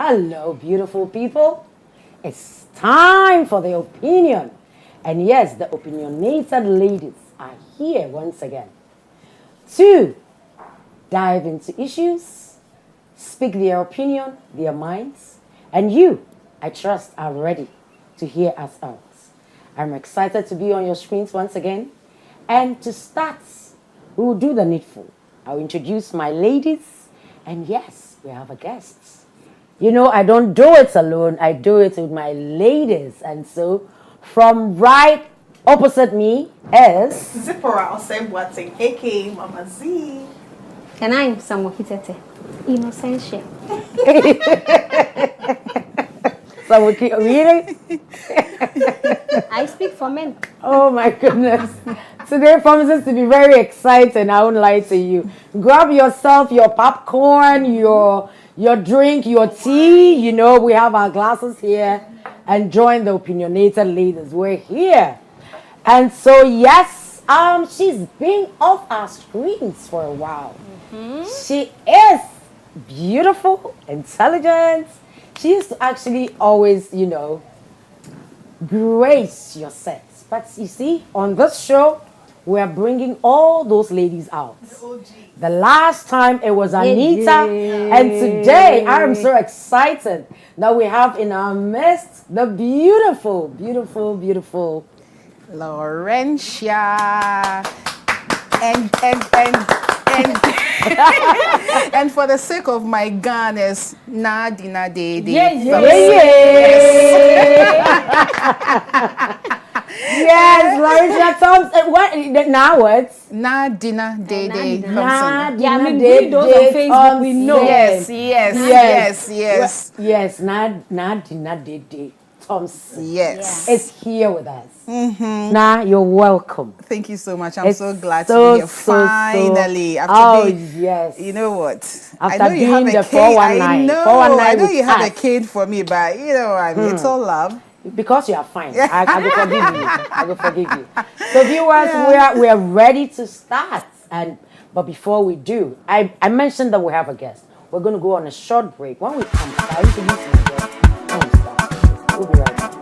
Hello, beautiful people. It's time for the opinion. And yes, the opinionated ladies are here once again to dive into issues, speak their opinion, their minds, and you, I trust, are ready to hear us out. I'm excited to be on your screens once again. And to start, we will do the needful. I'll introduce my ladies, and yes, we have a guest. You know, I don't do it alone, I do it with my ladies. And so, from right opposite me is Zipporah Osebwate, aka Mama Z. And I'm Samuel Kitete, Innocentia. so really? I speak for men. Oh my goodness. Today promises to be very exciting, I won't lie to you. Grab yourself your popcorn, your drink, your tea. You know, we have our glasses here. And join the opinionated ladies. We're here. And so, yes, she's been off our screens for a while. She is beautiful, intelligent. She used to actually always, you know, grace your sets. But you see, on this show, we're bringing all those ladies out. The last time it was Anita, and today I am so excited that we have in our midst the beautiful, beautiful, beautiful Laurentia. And for the sake of my Ghana's Nadina Dede. Yes, Laurentia Thompson. What now? What? Nadina Dede Thompson. Yeah, I mean, we those on Facebook, we know. Yes. Yes, Nadina Dede Thompson. Yes. Is here with us. Nah, you're welcome. Thank you so much. I'm It's so glad so, to be here. Finally. After yes. you know what? After I know you have being a the kid. 419. I know with you have a us. kid for me, but you know what I mean. It's all love. Because you are fine. I will forgive you. I will forgive you. So viewers, we are ready to start. But before we do, I mentioned that we have a guest. We're going to go on a short break. When we come back, I introduce my guest. When we start, we'll be right back.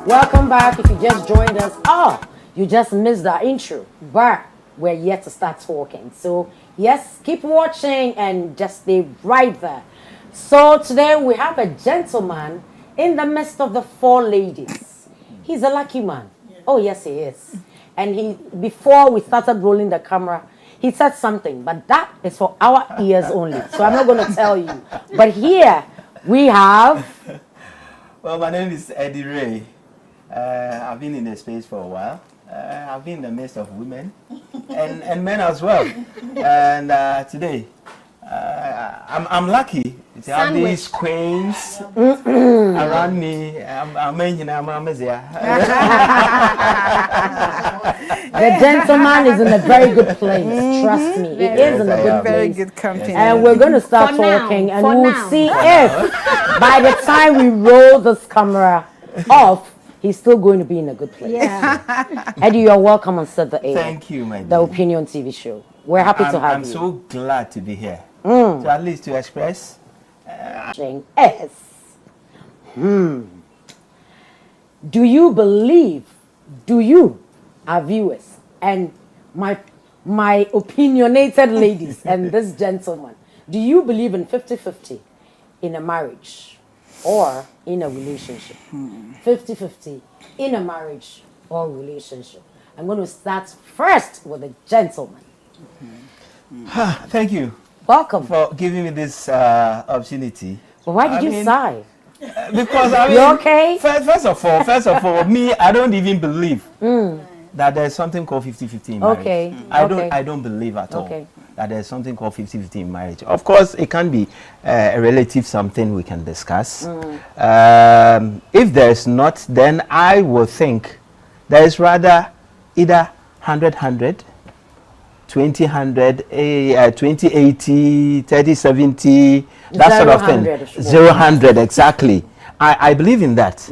Welcome back. If you just joined us, you just missed our intro, but we're yet to start talking. So yes, keep watching and just stay right there. So today we have a gentleman in the midst of the four ladies. He's a lucky man. Oh yes, he is. And before we started rolling the camera, he said something, but that is for our ears only. So I'm not going to tell you. But here we have. Well, my name is Eddie Ray. I've been in the space for a while. I've been in the midst of women and men as well. And today, I'm lucky to have these queens around me. The gentleman is in a very good place. Trust me, it is in a good Very place. good company. And we're going to start talking, and we'll see if by the time we roll this camera off, he's still going to be in a good place. Yeah. Eddie, you're welcome on Set the A. Thank you, my The dear. Opinion TV show. We're happy to have I'm you. so glad to be here. So at least to express. Yes. Do you, our viewers, and my opinionated ladies and this gentleman, do you believe in 50-50 in a marriage or in a relationship? 50-50 in a marriage or relationship. I'm going to start first with the gentleman. Thank you Welcome. for giving me this opportunity. But why did you sigh? Because I mean, You okay? First of all, me, I don't even believe that there's something called 50-50 in marriage. Okay. I don't believe at all Okay. that there's something called 50-50 in marriage. Of course, it can be a relative something we can discuss. If there's not, then I will think there is rather either 100-100, 20-100, 20-80, 30-70, that sort of thing. 0-100, exactly. I believe in that.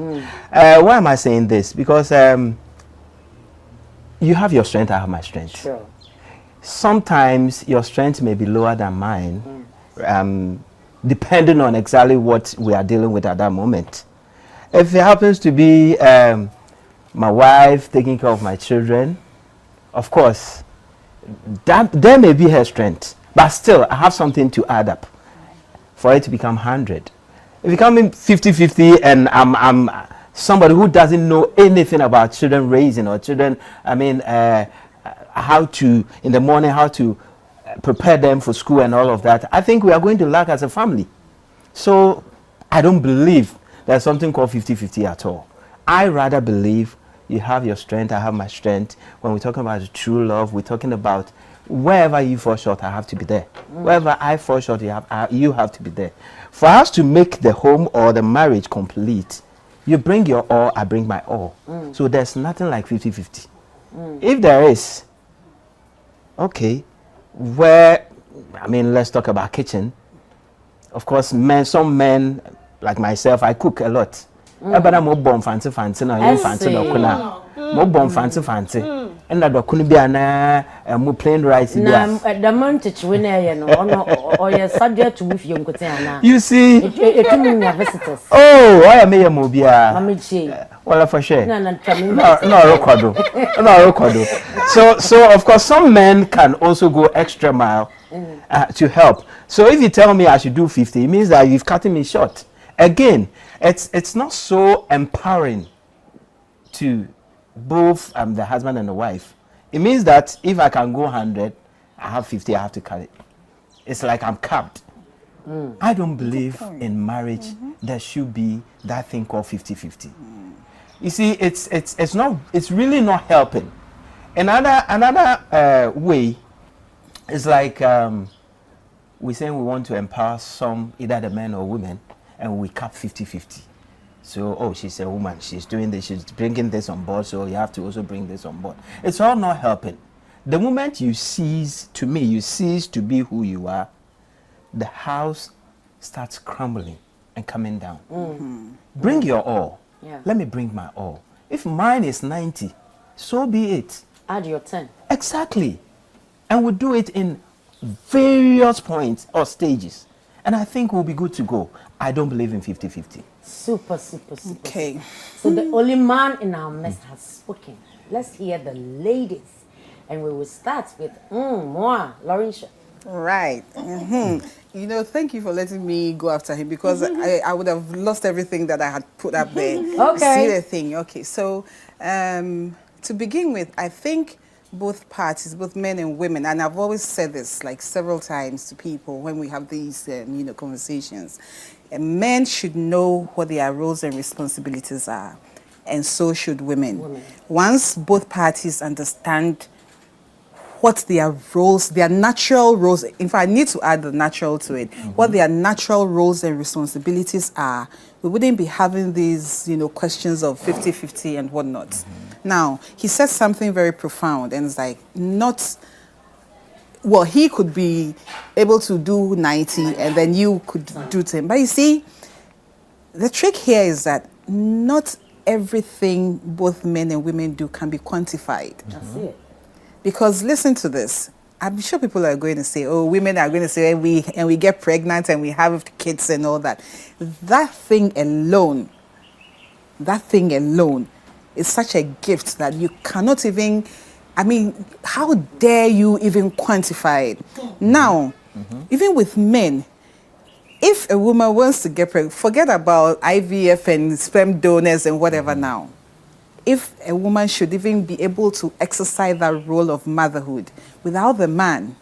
Why am I saying this? Because you have your strength, I have my strength. Sure. Sometimes your strength may be lower than mine, depending on exactly what we are dealing with at that moment. If it happens to be my wife taking care of my children, of course, there may be her strength, but still I have something to add up for it to become 100. If it becomes 50-50 and I'm somebody who doesn't know anything about children raising or children, how to, in the morning, how to prepare them for school and all of that, I think we are going to lack as a family. So I don't believe there's something called 50-50 at all. I rather believe you have your strength, I have my strength. When we're talking about true love, we're talking about wherever you fall short, I have to be there. Wherever I fall short, you have to be there. For us to make the home or the marriage complete, you bring your all, I bring my all. So there's nothing like 50-50. If there is, okay, let's talk about kitchen. Of course, some men like myself, I cook a lot. But I'm more bomb fancy na you fancy no kuna. More bomb fancy. And that could be more plain rice. Now, the montage winner, or you're subject to with young Kutana. You see, it visitors. Oh, I am a mobia. Mamichi. Well, for sure. No, record. So of course, some men can also go extra mile to help. So if you tell me I should do 50, it means that you've cut me short. Again, it's not so empowering to both the husband and the wife. It means that if I can go 100, I have 50, I have to cut it. It's like I'm capped. I don't believe in marriage there should be that thing called 50-50. You see, it's really not helping. Another way is like we're saying we want to empower some, either the men or women, and we cap 50-50. So, she's a woman, she's doing this, she's bringing this on board, so you have to also bring this on board. It's all not helping. The moment you cease to be who you are, the house starts crumbling and coming down. Bring your all. Yeah. Let me bring my all. If mine is 90, so be it. Add your 10. Exactly. And we'll do it in various points or stages. And I think we'll be good to go. I don't believe in 50-50. Super. Okay. So the only man in our midst has spoken. Let's hear the ladies. And we will start with Laurentia. Right. Thank you for letting me go after him, because I would have lost everything that I had put up there. Okay. See the thing. Okay. So to begin with, I think both parties, both men and women, and I've always said this like several times to people when we have these conversations, men should know what their roles and responsibilities are, and so should women. Once both parties understand what their roles, their natural roles, in fact, I need to add the natural to it, what their natural roles and responsibilities are, we wouldn't be having these, questions of 50-50 and whatnot. Now, he said something very profound, and it's like, he could be able to do 90 and then you could do 10. But you see, the trick here is that not everything both men and women do can be quantified. That's it. Because listen to this. I'm sure people are going to say, women are going to say, we get pregnant and we have kids and all that. That thing alone is such a gift that you cannot even, how dare you even quantify it? Now, even with men, if a woman wants to get pregnant, forget about IVF and sperm donors and whatever now. if a woman should even be able to exercise that role of motherhood without the man,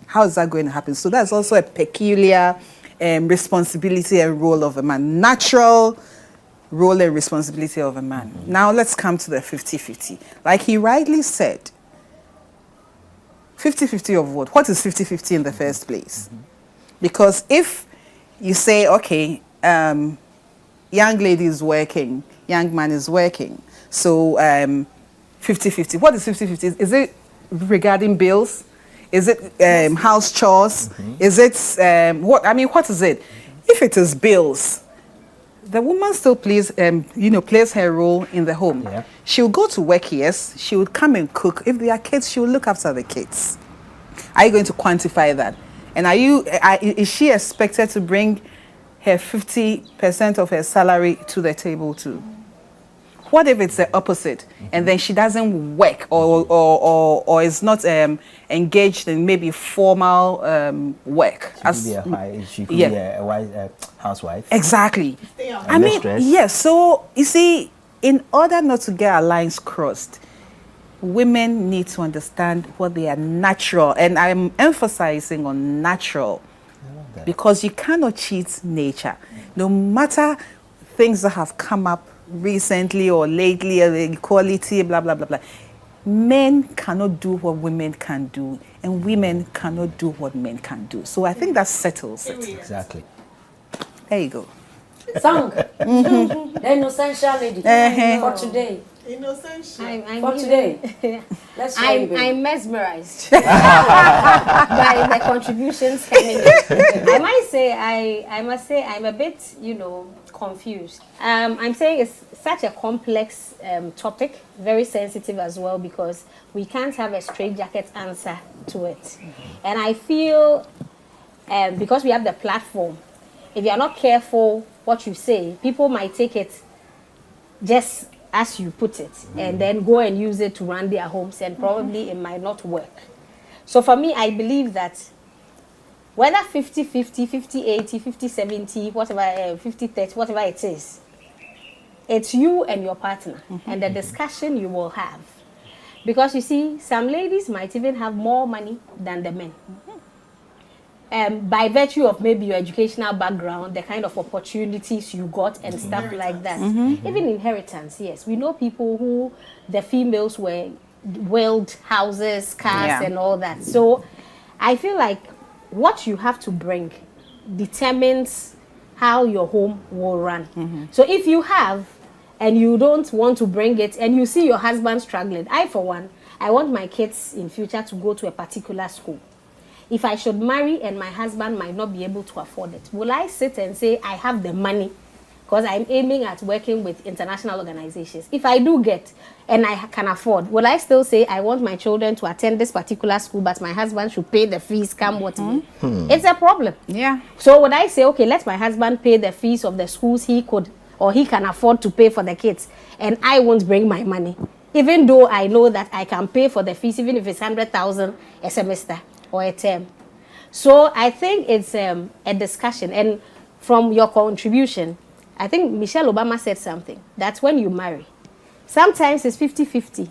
how is that going to happen? So that's also a peculiar responsibility and role of a man, natural role and responsibility of a man. Now let's come to the 50-50. Like he rightly said, 50-50 of what? What is 50-50 in the first place? Because if you say, okay, young lady is working, young man is working, so 50-50. What is 50-50? Is it regarding bills? Is it house chores? Is it what? I mean, what is it? If it is bills, the woman still plays, plays her role in the home. Yeah. She'll go to work, yes. She would come and cook. If there are kids, she will look after the kids. Are you going to quantify that? And is she expected to bring her 50% of her salary to the table too? What if it's the opposite, and then she doesn't work or is not engaged in maybe formal work? She could be a housewife. Exactly. I mean, yes. So you see, in order not to get our lines crossed, women need to understand what they are natural, and I'm emphasizing on natural, because you cannot cheat nature. No matter things that have come up recently or lately, equality, blah, blah, blah, blah. Men cannot do what women can do, and women cannot do what men can do. So I think that settles it. Exactly. There you go. Song. The innocential lady for today. For today. Let's try it, baby. I'm mesmerized by the contributions coming in. I must say I'm a bit, confused. I'm saying it's such a complex topic, very sensitive as well, because we can't have a straitjacket answer to it. And I feel because we have the platform, if you're not careful what you say, people might take it just as you put it, and then go and use it to run their homes, and probably it might not work. So for me, I believe that whether 50-50, 50-80, 50-70, whatever, 50-30, whatever it is, it's you and your partner and the discussion you will have. Because you see, some ladies might even have more money than the men. By virtue of maybe your educational background, the kind of opportunities you got and stuff like that. Even inheritance, yes. We know people who the females were willed houses, cars, and all that. So I feel like what you have to bring determines how your home will run. So if you have and you don't want to bring it and you see your husband struggling, I for one, I want my kids in future to go to a particular school. If I should marry and my husband might not be able to afford it, will I sit and say I have the money because I'm aiming at working with international organizations? If I do get and I can afford, will I still say I want my children to attend this particular school, but my husband should pay the fees, come what may? It's a problem. Yeah. So would I say, okay, let my husband pay the fees of the schools he could or he can afford to pay for the kids, and I won't bring my money, even though I know that I can pay for the fees, even if it's 100,000 a semester or a term. So I think it's a discussion. And from your contribution, I think Michelle Obama said something, that when you marry, sometimes it's 50-50.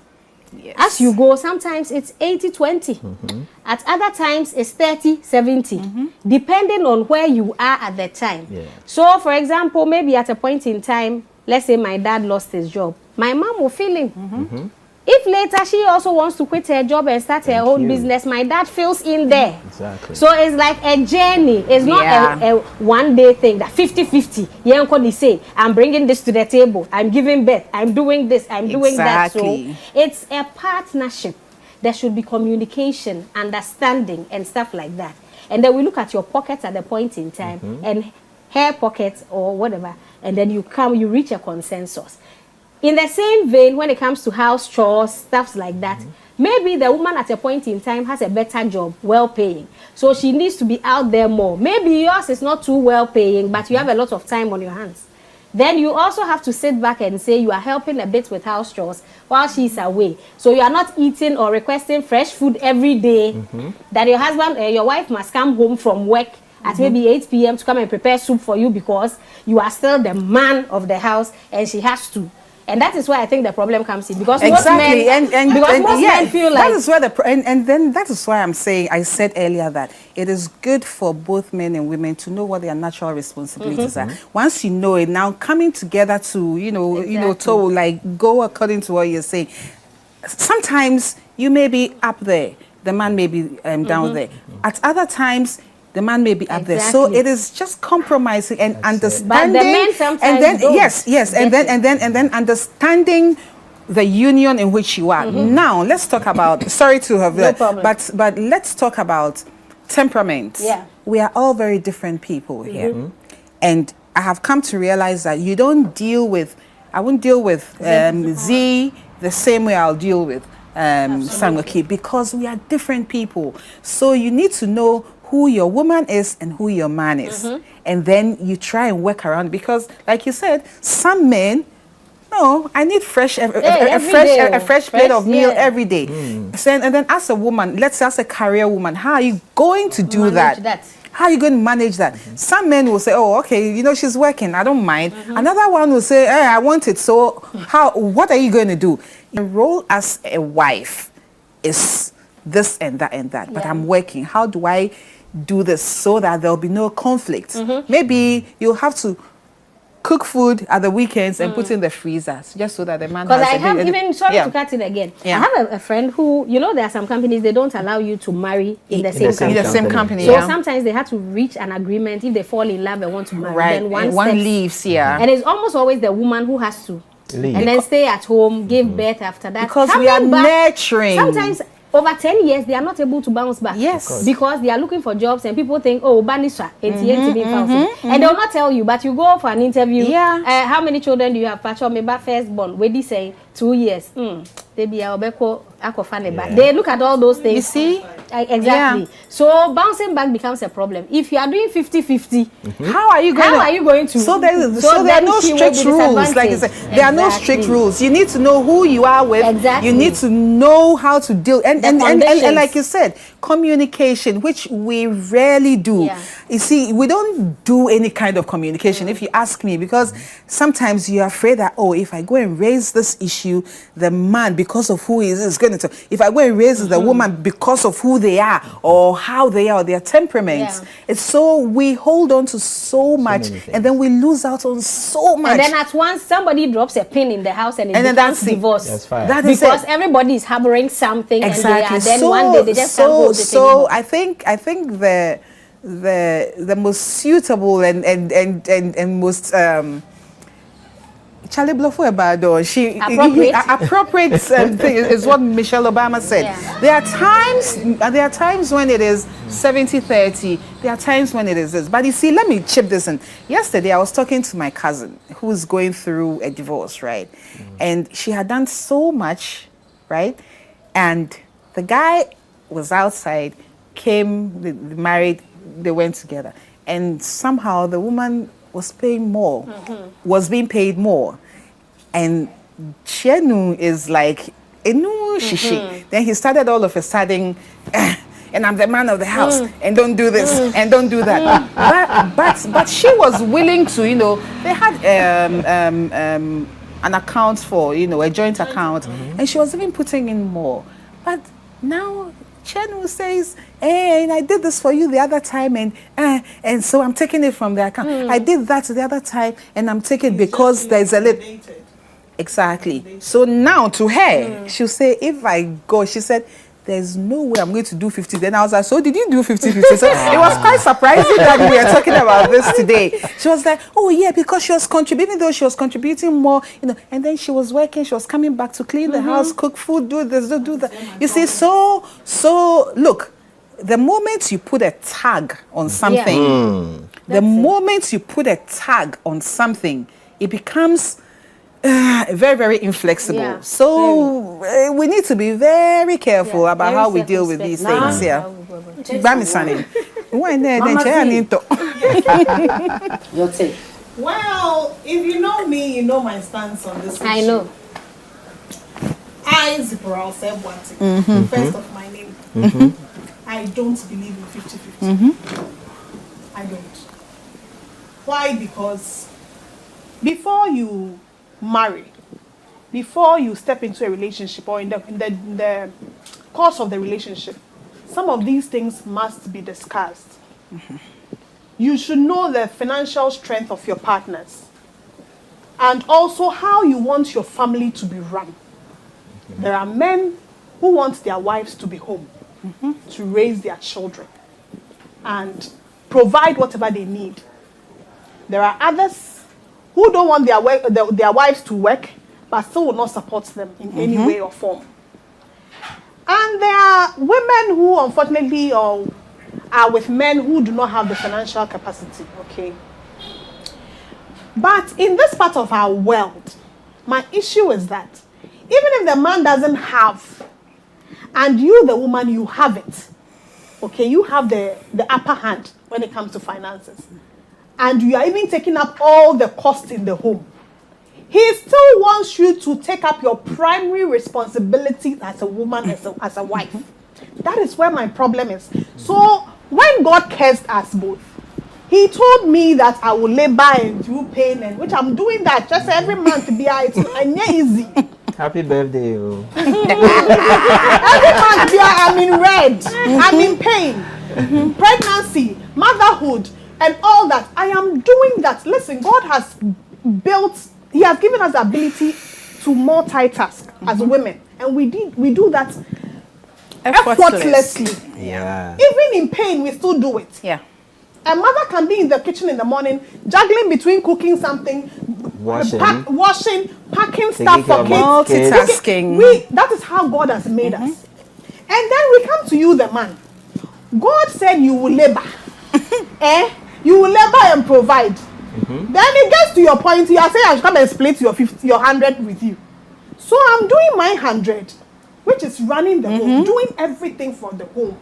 Yes. As you go, sometimes it's 80-20. At other times, it's 30-70, depending on where you are at the time. Yeah. So, for example, maybe at a point in time, let's say my dad lost his job, my mom will feel him. If later she also wants to quit her job and start her own business, my dad fills in there. Exactly. So it's like a journey. It's not a one-day thing, that 50-50. Yeah, they say, I'm bringing this to the table. I'm giving birth. I'm doing this. I'm doing that. So it's a partnership. There should be communication, understanding, and stuff like that. And then we look at your pockets at the point in time, and her pockets or whatever, and then you reach a consensus. In the same vein, when it comes to house chores, stuff like that, maybe the woman at a point in time has a better job, well-paying. So she needs to be out there more. Maybe yours is not too well-paying, but you have a lot of time on your hands. Then you also have to sit back and say you are helping a bit with house chores while she's away. So you are not eating or requesting fresh food every day, that your husband or your wife must come home from work at maybe 8 p.m. to come and prepare soup for you because you are still the man of the house and she has to And that is why I think the problem comes in, because Exactly, most men, because most men feel like that is where and then that is why I'm saying, I said earlier that it is good for both men and women to know what their natural responsibilities are. Once you know it, now coming together to to like go according to what you're saying. Sometimes you may be up there, the man may be down there. At other times, the man may be up there. So it is just compromising and understanding. But the men sometimes and then don't yes, and then understanding the union in which you are. Now let's talk about. Sorry to have No problem. but let's talk about temperament. Yeah. We are all very different people here, and I have come to realize that you don't deal with. I won't deal with Z the same way I'll deal with Samuel Key, because we are different people. So you need to know who your woman is and who your man is. And then you try and work around, because like you said, some men, no, I need a fresh plate of meal every day. So, and then as a woman, let's say as a career woman, how are you going to do that? How are you going to manage that? Some men will say, oh, okay, she's working, I don't mind. Another one will say, hey, I want it. So what are you going to do? Your role as a wife is this and that and that, but I'm working. How do I do this so that there'll be no conflict? Maybe you'll have to cook food at the weekends and put in the freezers, just so that the man has Because I have even, sorry to cut it again, I have a friend who, there are some companies, they don't allow you to marry in the same company. So sometimes they have to reach an agreement if they fall in love and want to marry. Then one leaves, And it's almost always the woman who has to leave. And then stay at home, give birth after that. Because we are nurturing. Sometimes over 10 years, they are not able to bounce back. Yes. Because they are looking for jobs and people think, oh, Banisha, and they will not tell you, but you go for an interview. Yeah. How many children do you have? Pacho, maybe firstborn. Where they say 2 years. They be They look at all those things. You see? Exactly. Yeah. So bouncing back becomes a problem. If you are doing 50-50, how are you going to? So there are no strict rules. Like I said, there are no strict rules. You need to know who you are with. Exactly. You need to know how to deal. And like you said, communication, which we rarely do. Yeah. You see, we don't do any kind of communication, if you ask me, because sometimes you're afraid that, oh, if I go and raise this issue, the man, because of who he is going to. If I go and raise the woman because of who they are or how they are, their temperaments. It's so we hold on to so much, and then we lose out on so much. And then at once somebody drops a pin in the house and then that's divorce. That's fine. That is because everybody is harboring something. Exactly. And then one day they just can't hold it anymore. I think the most suitable and most Charlie Blofo she appropriate thing is what Michelle Obama said. Yeah. There are times when it is 70-30. There are times when it is this. But you see, let me chip this in. Yesterday, I was talking to my cousin who's going through a divorce, right? And she had done so much, right? And the guy was outside, came, they married, they went together. And somehow the woman was paying more, was being paid more. And Chenu is like, shishi. Then he started all of a sudden, and I'm the man of the house, and don't do this, and don't do that. But she was willing to, they had an account for, a joint account, and she was even putting in more. But now Chenu says, hey, and I did this for you the other time, and so I'm taking it from the account. I did that the other time, and I'm taking it because there's a little. Exactly. So now to her, she'll say, if I go, she said, there's no way I'm going to do 50. Then I was like, so did you do 50-50? So it was quite surprising that we are talking about this today. She was like, oh yeah, because she was contributing, though she was contributing more, and then she was working, she was coming back to clean the house, cook food, do this, do that. You see, so look, the moment you put a tag on something, you put a tag on something, it becomes very, very inflexible. Yeah, so we need to be very careful about how we deal with these things. Yeah. Your take. Well, if you know me, you know my stance on this issue. I know. I, Zipporah Sebwati, first of my name. I don't believe in 50-50. I don't. Why? Because before you marry, before you step into a relationship or in the course of the relationship, some of these things must be discussed. You should know the financial strength of your partners and also how you want your family to be run. There are men who want their wives to be home, to raise their children and provide whatever they need. There are others who don't want their wives to work, but still will not support them in any way or form. And there are women who unfortunately are with men who do not have the financial capacity, okay? But in this part of our world, my issue is that even if the man doesn't have, and you, the woman, you have it, okay, you have the upper hand when it comes to finances, and you are even taking up all the costs in the home, he still wants you to take up your primary responsibility as a woman, as a wife. That is where my problem is. So when God cursed us both, he told me that I will labor and do pain, and which I'm doing that just every month. It's not easy. Happy birthday. Oh. Every month I'm in red. I'm in pain. Pregnancy, motherhood, and all that. I am doing that. Listen, God has built, he has given us the ability to multitask as women. And we do that effortlessly. Yeah. Even in pain, we still do it. Yeah. A mother can be in the kitchen in the morning, juggling between cooking something, washing, packing stuff for kids. Multitasking. That is how God has made us. And then we come to you, the man. God said you will labor. You will labor and provide. Then it gets to your point, you are saying I should come and split your 100 with you. So I'm doing my 100, which is running the home, doing everything for the home.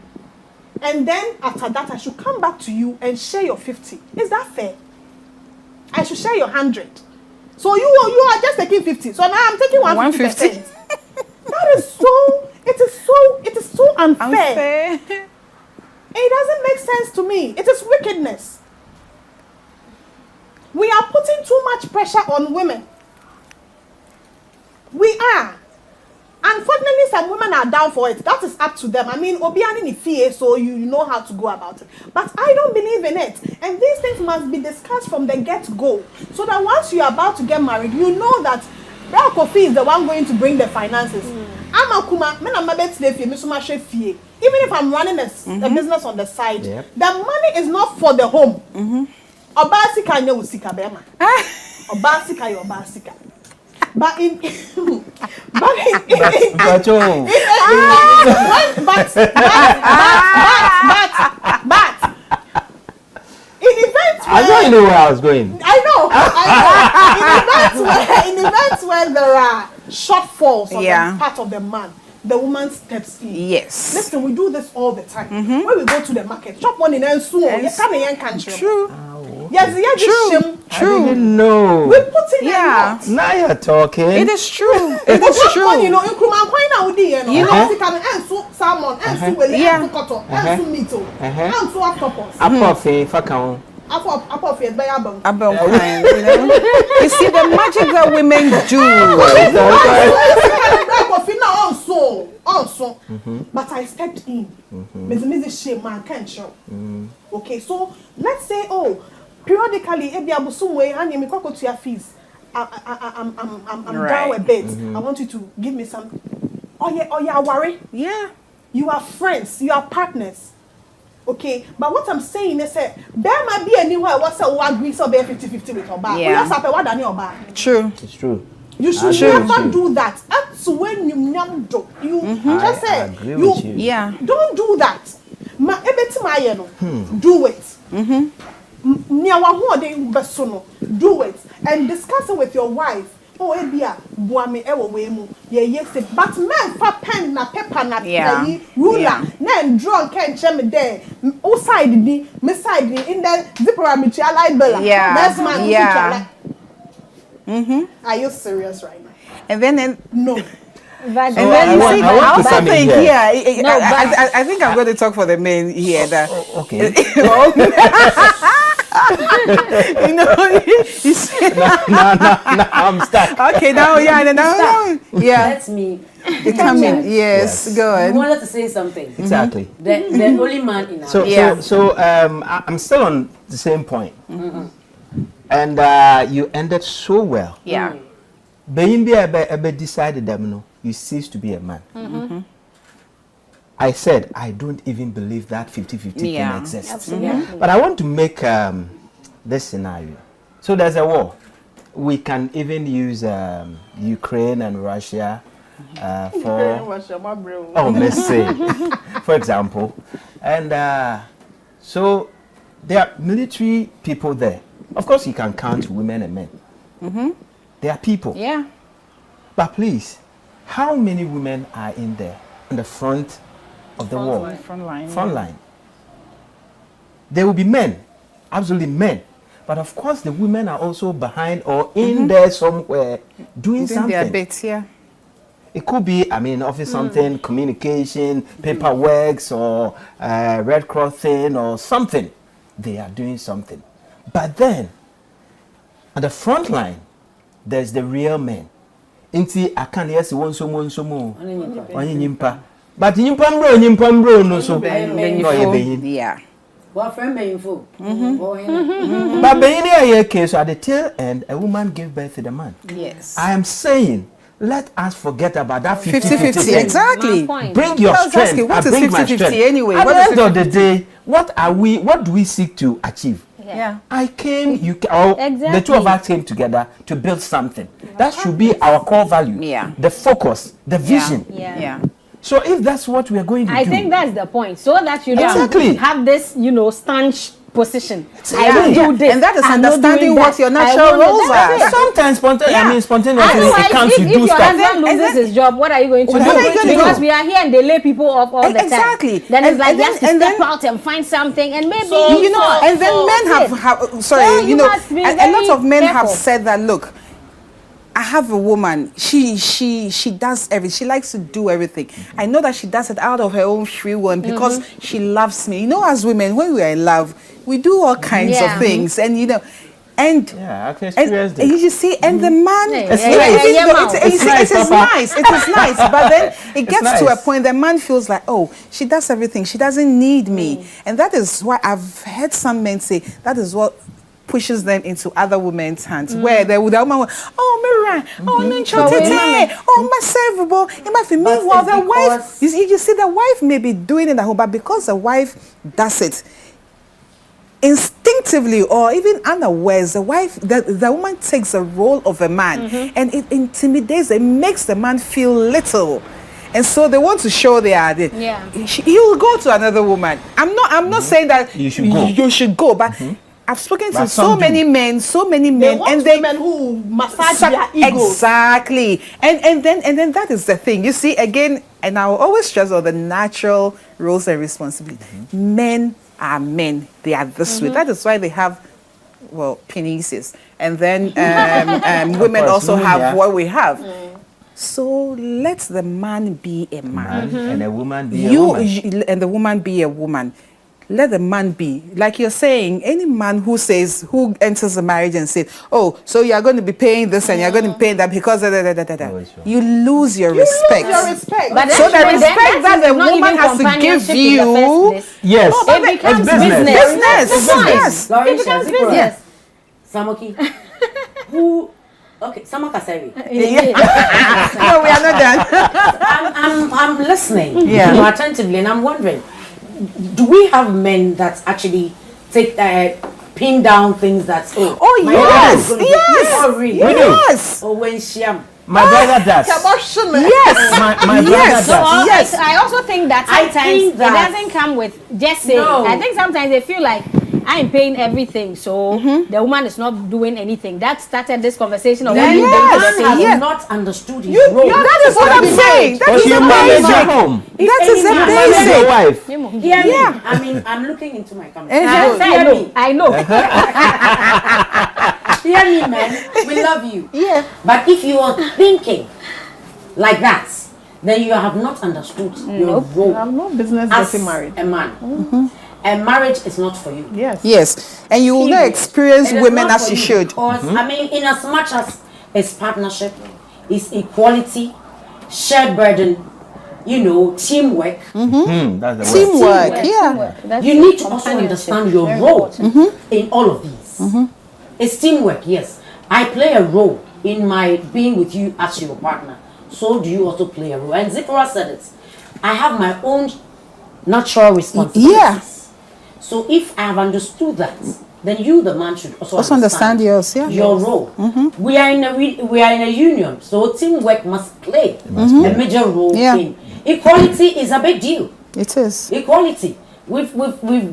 And then after that, I should come back to you and share your 50. Is that fair? I should share your 100. So you are just taking 50. So now I'm taking 150. That is so, it is so unfair. It doesn't make sense to me. It is wickedness. We are putting too much pressure on women. We are. Unfortunately, some women are down for it. That is up to them. I mean, obiani ni fie, so you know how to go about it. But I don't believe in it. And these things must be discussed from the get-go. So that once you are about to get married, you know that Bra Kofi is the one going to bring the finances. Even if I'm running a business on the side, the money is not for the home. Obasika nye usika bema. Obasika yo obasika. But in in events where I don't know where I was going. I know. In events where there are shortfalls on the part of the man, the woman steps in. Yes. Listen, we do this all the time. When we go to the market, shop one in and so on. You come in country. True. Yes, True. I didn't know. We put in a lot. Now you're talking. It is true. It is true. You know, in Kuman, you know, and so salmon, and so well, and so cotton, and so meat, and so octopus. Apofe, fakao. Apofe, by Abel. You see the magic that women do. Also, but I stepped in. Shame man can't show. Okay, so let's say, periodically, if you have some way, and you go to your fees, I'm down a bit. I want you to give me some. Oh yeah, worry. Yeah. You are friends. You are partners. Okay, but what I'm saying is that there might be anywhere what's a one agree so be 50-50 with Oba. Yeah. True. It's true. You should never do that. That's when you do. Just say you. Yeah. Don't do that. Do it. Do it and discuss it with your wife. Oh, ebia buame ewo wemu ye yes but men fa pen na paper na ruler na draw can chem there o side ni me side ni in the zipper me chi allied bella next man Are you serious right now? And then no. And then you see, I also think I think I'm going to talk for the men here. Okay. You know, you see. No, I'm stuck. Okay, now, yeah. Let me. You come in. Yes, Yes. go You ahead. wanted to say something. Exactly. The only man in our So, Yeah. I'm still on the same point. And you ended so well. Yeah. Being be decided them, no, you cease to be a man. I said I don't even believe that 50-50 Yeah. can exist. Absolutely. But I want to make this scenario. So there's a war. We can even use Ukraine and Russia for. Oh, let's say, for example. And so there are military people there. Of course, you can count women and men. There are people. Yeah. But please, how many women are in there in the front of the war? Front line. Front line. There will be men, absolutely men. But of course, the women are also behind or in there somewhere doing Doing their something. bit, yeah. It could be, office something, communication, paperwork, or Red Cross thing, or something. They are doing something. But then, at the front line, there's the real men. Inti akan yes one so mo. Onye nyimpa. But nyimpa mbro no so. Yeah. boyfriend meaningful. Boy, But being here case, so at the tail end, a woman gave birth to the man. Yes. I am saying, let us forget about that 50-50, 50-50. exactly. My point. Bring your I was strength. asking, what I is bring my 50-50 strength. anyway? At What the is end of the day, what do we seek to achieve? Yeah. I came, the two of Exactly. us came together to build something. That should be our core value. Yeah. The focus, the vision. Yeah. Yeah. So if that's what we are going to I do. think that's the point. So that you Exactly. don't have this, staunch position. I Yeah, will yeah. do this. And that is I'm not understanding doing what that. your I natural won't do roles that. are. That's it. Sometimes spontaneously Otherwise, it comes to if do your stuff. husband loses his job, what are you going to What do? are you going to Because do? we are here and they lay people off all the time. Exactly. Then it's like And you have to then- step and then- out and find something, and maybe You know, and then men that's it. have So sorry, you must be a lot very of men have careful. said that, look, I have a woman, she does everything, she likes to do everything. I know that she does it out of her own free will and because she loves me. You know, as women, when we are in love, we do all kinds Yeah. of things, and and Yeah, I can and, experience and this. you see, and the man, It's even nice. though It's you see, nice, it is Papa. nice, it is nice, but then it gets to a nice. point the man feels like, oh, she does everything, she doesn't need me, and that is why I've heard some men say that is what pushes them into other women's hands, where the woman will, oh, Mira, oh, Ninchotete, oh, my servable. Meanwhile, it's the wife, because- you see, the wife may be doing it at home, but because the wife does it instinctively or even unawares, the woman takes the role of a man, and it intimidates, it makes the man feel little. And so they want to show they are there. Yeah. He will go to another woman. I'm not saying that You should go. You should go, but I've spoken to But so some do. many men, They want and they women who massage their egos. exactly, and then that is the thing. You see, again, and I will always stress on the natural roles and responsibilities. Men are men; they are this way. That is why they have, well, penises, and then women course, also women, have yeah. what we have. So let the man be a man. And a woman be a woman. You and the woman be a woman. Let the man be. Like you're saying, any man who enters a marriage and says, oh, so you're going to be paying this and you're going to be paying that because Oh, it's wrong. you lose your respect. Your respect. But So then- the then respect that the is not woman even has to give companionship in the you- first place. Yes, It becomes it's business. business. Business. That's fine. Yes. Lauren It becomes Shazikura. business. Samoki. Who? Okay, Samaka Sevi. No, we are not done. I'm listening Yeah. attentively, and I'm wondering, do we have men that actually take pin down things that's Oh, my yes, husband is gonna be- yes, oh really yes. oh when Shiam My brother does. Yes. My brother Yes. So does. Yes. I also think that I sometimes think that- it doesn't come with just saying. No. I think sometimes they feel like I'm paying everything, so the woman is not doing anything. That started this conversation of then what you the Yes. man did has Yeah. not understood his role. That is what I'm saying. That But is you the manage basic. your home. That is the Any man Manage your basic. wife. Hear me. Yeah. I mean, I'm looking into my camera. Uh-huh. I know. Hear me, man. We love you. Yeah. But if you are thinking like that, then you have not understood your role I'm not business as getting married. a man. and marriage is not for you. Yes, and you will not experience It is women not as for you should. Because, I mean, in as much as it's partnership, it's equality, shared burden, you know, teamwork. That's the word. Teamwork, yeah. That's You need to also understand your role in all of these. It's teamwork, yes. I play a role in my being with you as your partner. So do you also play a role. And Zipporah said it. I have my own natural responsibilities. Yeah. So if I have understood that, then you, the man, should also understand yours, yeah. your role. We are in a union, so teamwork must play a major role Yeah. in equality. Is a big deal. It is. Equality. We've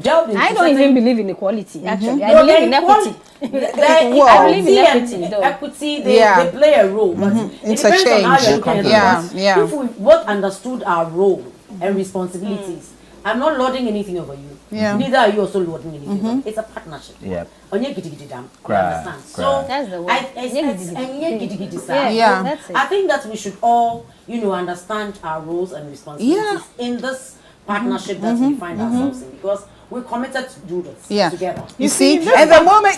delved into I don't even believe in equality. Actually, I No, believe in equity. Well, I believe in equity, though. Equity, they Yeah. play a role, but it It's a depends on how change. you're looking at it. Yeah, Because yeah. If we both understood our role and responsibilities, I'm not lording anything over you. Yeah. Neither are you also lording anything over me. It's a partnership. Yep. Onye gidi gidi dam. You Cry, understand? cry. So That's the word. onye gidi gidi sa. Yeah. That's it. I think that we should all, you know, understand our roles and responsibilities in this partnership that we find ourselves in, because we're committed to do this Yeah. together. You see, this at the moment.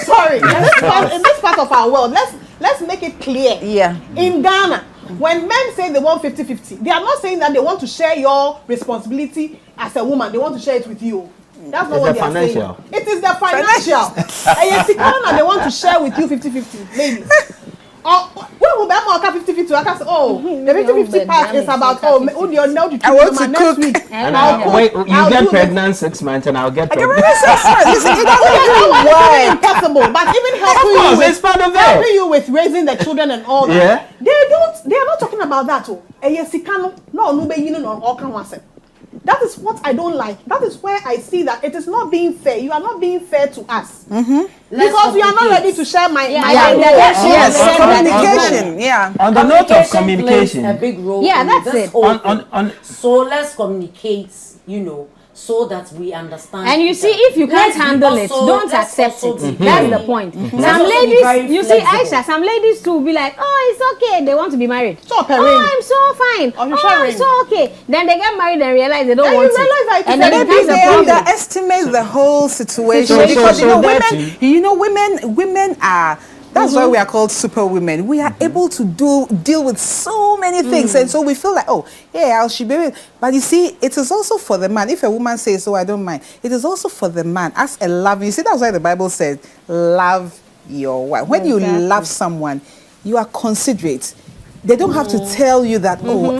Sorry, in this part of our world, let's make it clear. Yeah. In Ghana, when men say they want 50-50, they are not saying that they want to share your responsibility as a woman. They want to share it with you. That's not It's what the they are financial. saying. It is the financial. And yes, they want to share with you 50-50, maybe. Or when we buy more 50-50, I can say, oh, the 50-50 part is about, oh, you know, I want to next cook. week. And I'll cook. wait, you I'll get do this. pregnant 6 months and I'll get I pregnant. remember listen, it doesn't That one is even really work. impossible, but even Of helping you course, with it's part of helping it. you with raising the children and all that. Yeah. They are not talking about that. Oh, that is what I don't like. That is where I see that it is not being fair. You are not being fair to us because you are not ready to share my Yeah, my yeah, idea. yeah. Yes, Yeah. communication. Yeah. On the note of plays communication, a big role. Yeah, in that's this it. whole On- thing. on- So let's communicate, you know, so that we understand. And you each see, other. if you can't Let's be handle it, also- don't let's accept also it. be That's very- the point. Let's Some also be ladies, very you see, flexible. Aisha, some ladies too be like, oh, it's okay, they want to be married. So, Perrine. Oh, I'm so fine. Oh, you're Oh, I'm sharing. so okay. Then they get married and realize they don't Then want you realize that it. it's And then a it Maybe becomes a they problem. underestimate the whole situation So- because so you know that women. You know women are. That's why we are called super women. We are able to deal with so many things, and so we feel like, oh, yeah, I should be able. But you see, it is also for the man. If a woman says, "Oh, I don't mind," it is also for the man as a love. You see, that's why the Bible says, "Love your wife." When you love someone, you are considerate. They don't have to tell you that, oh,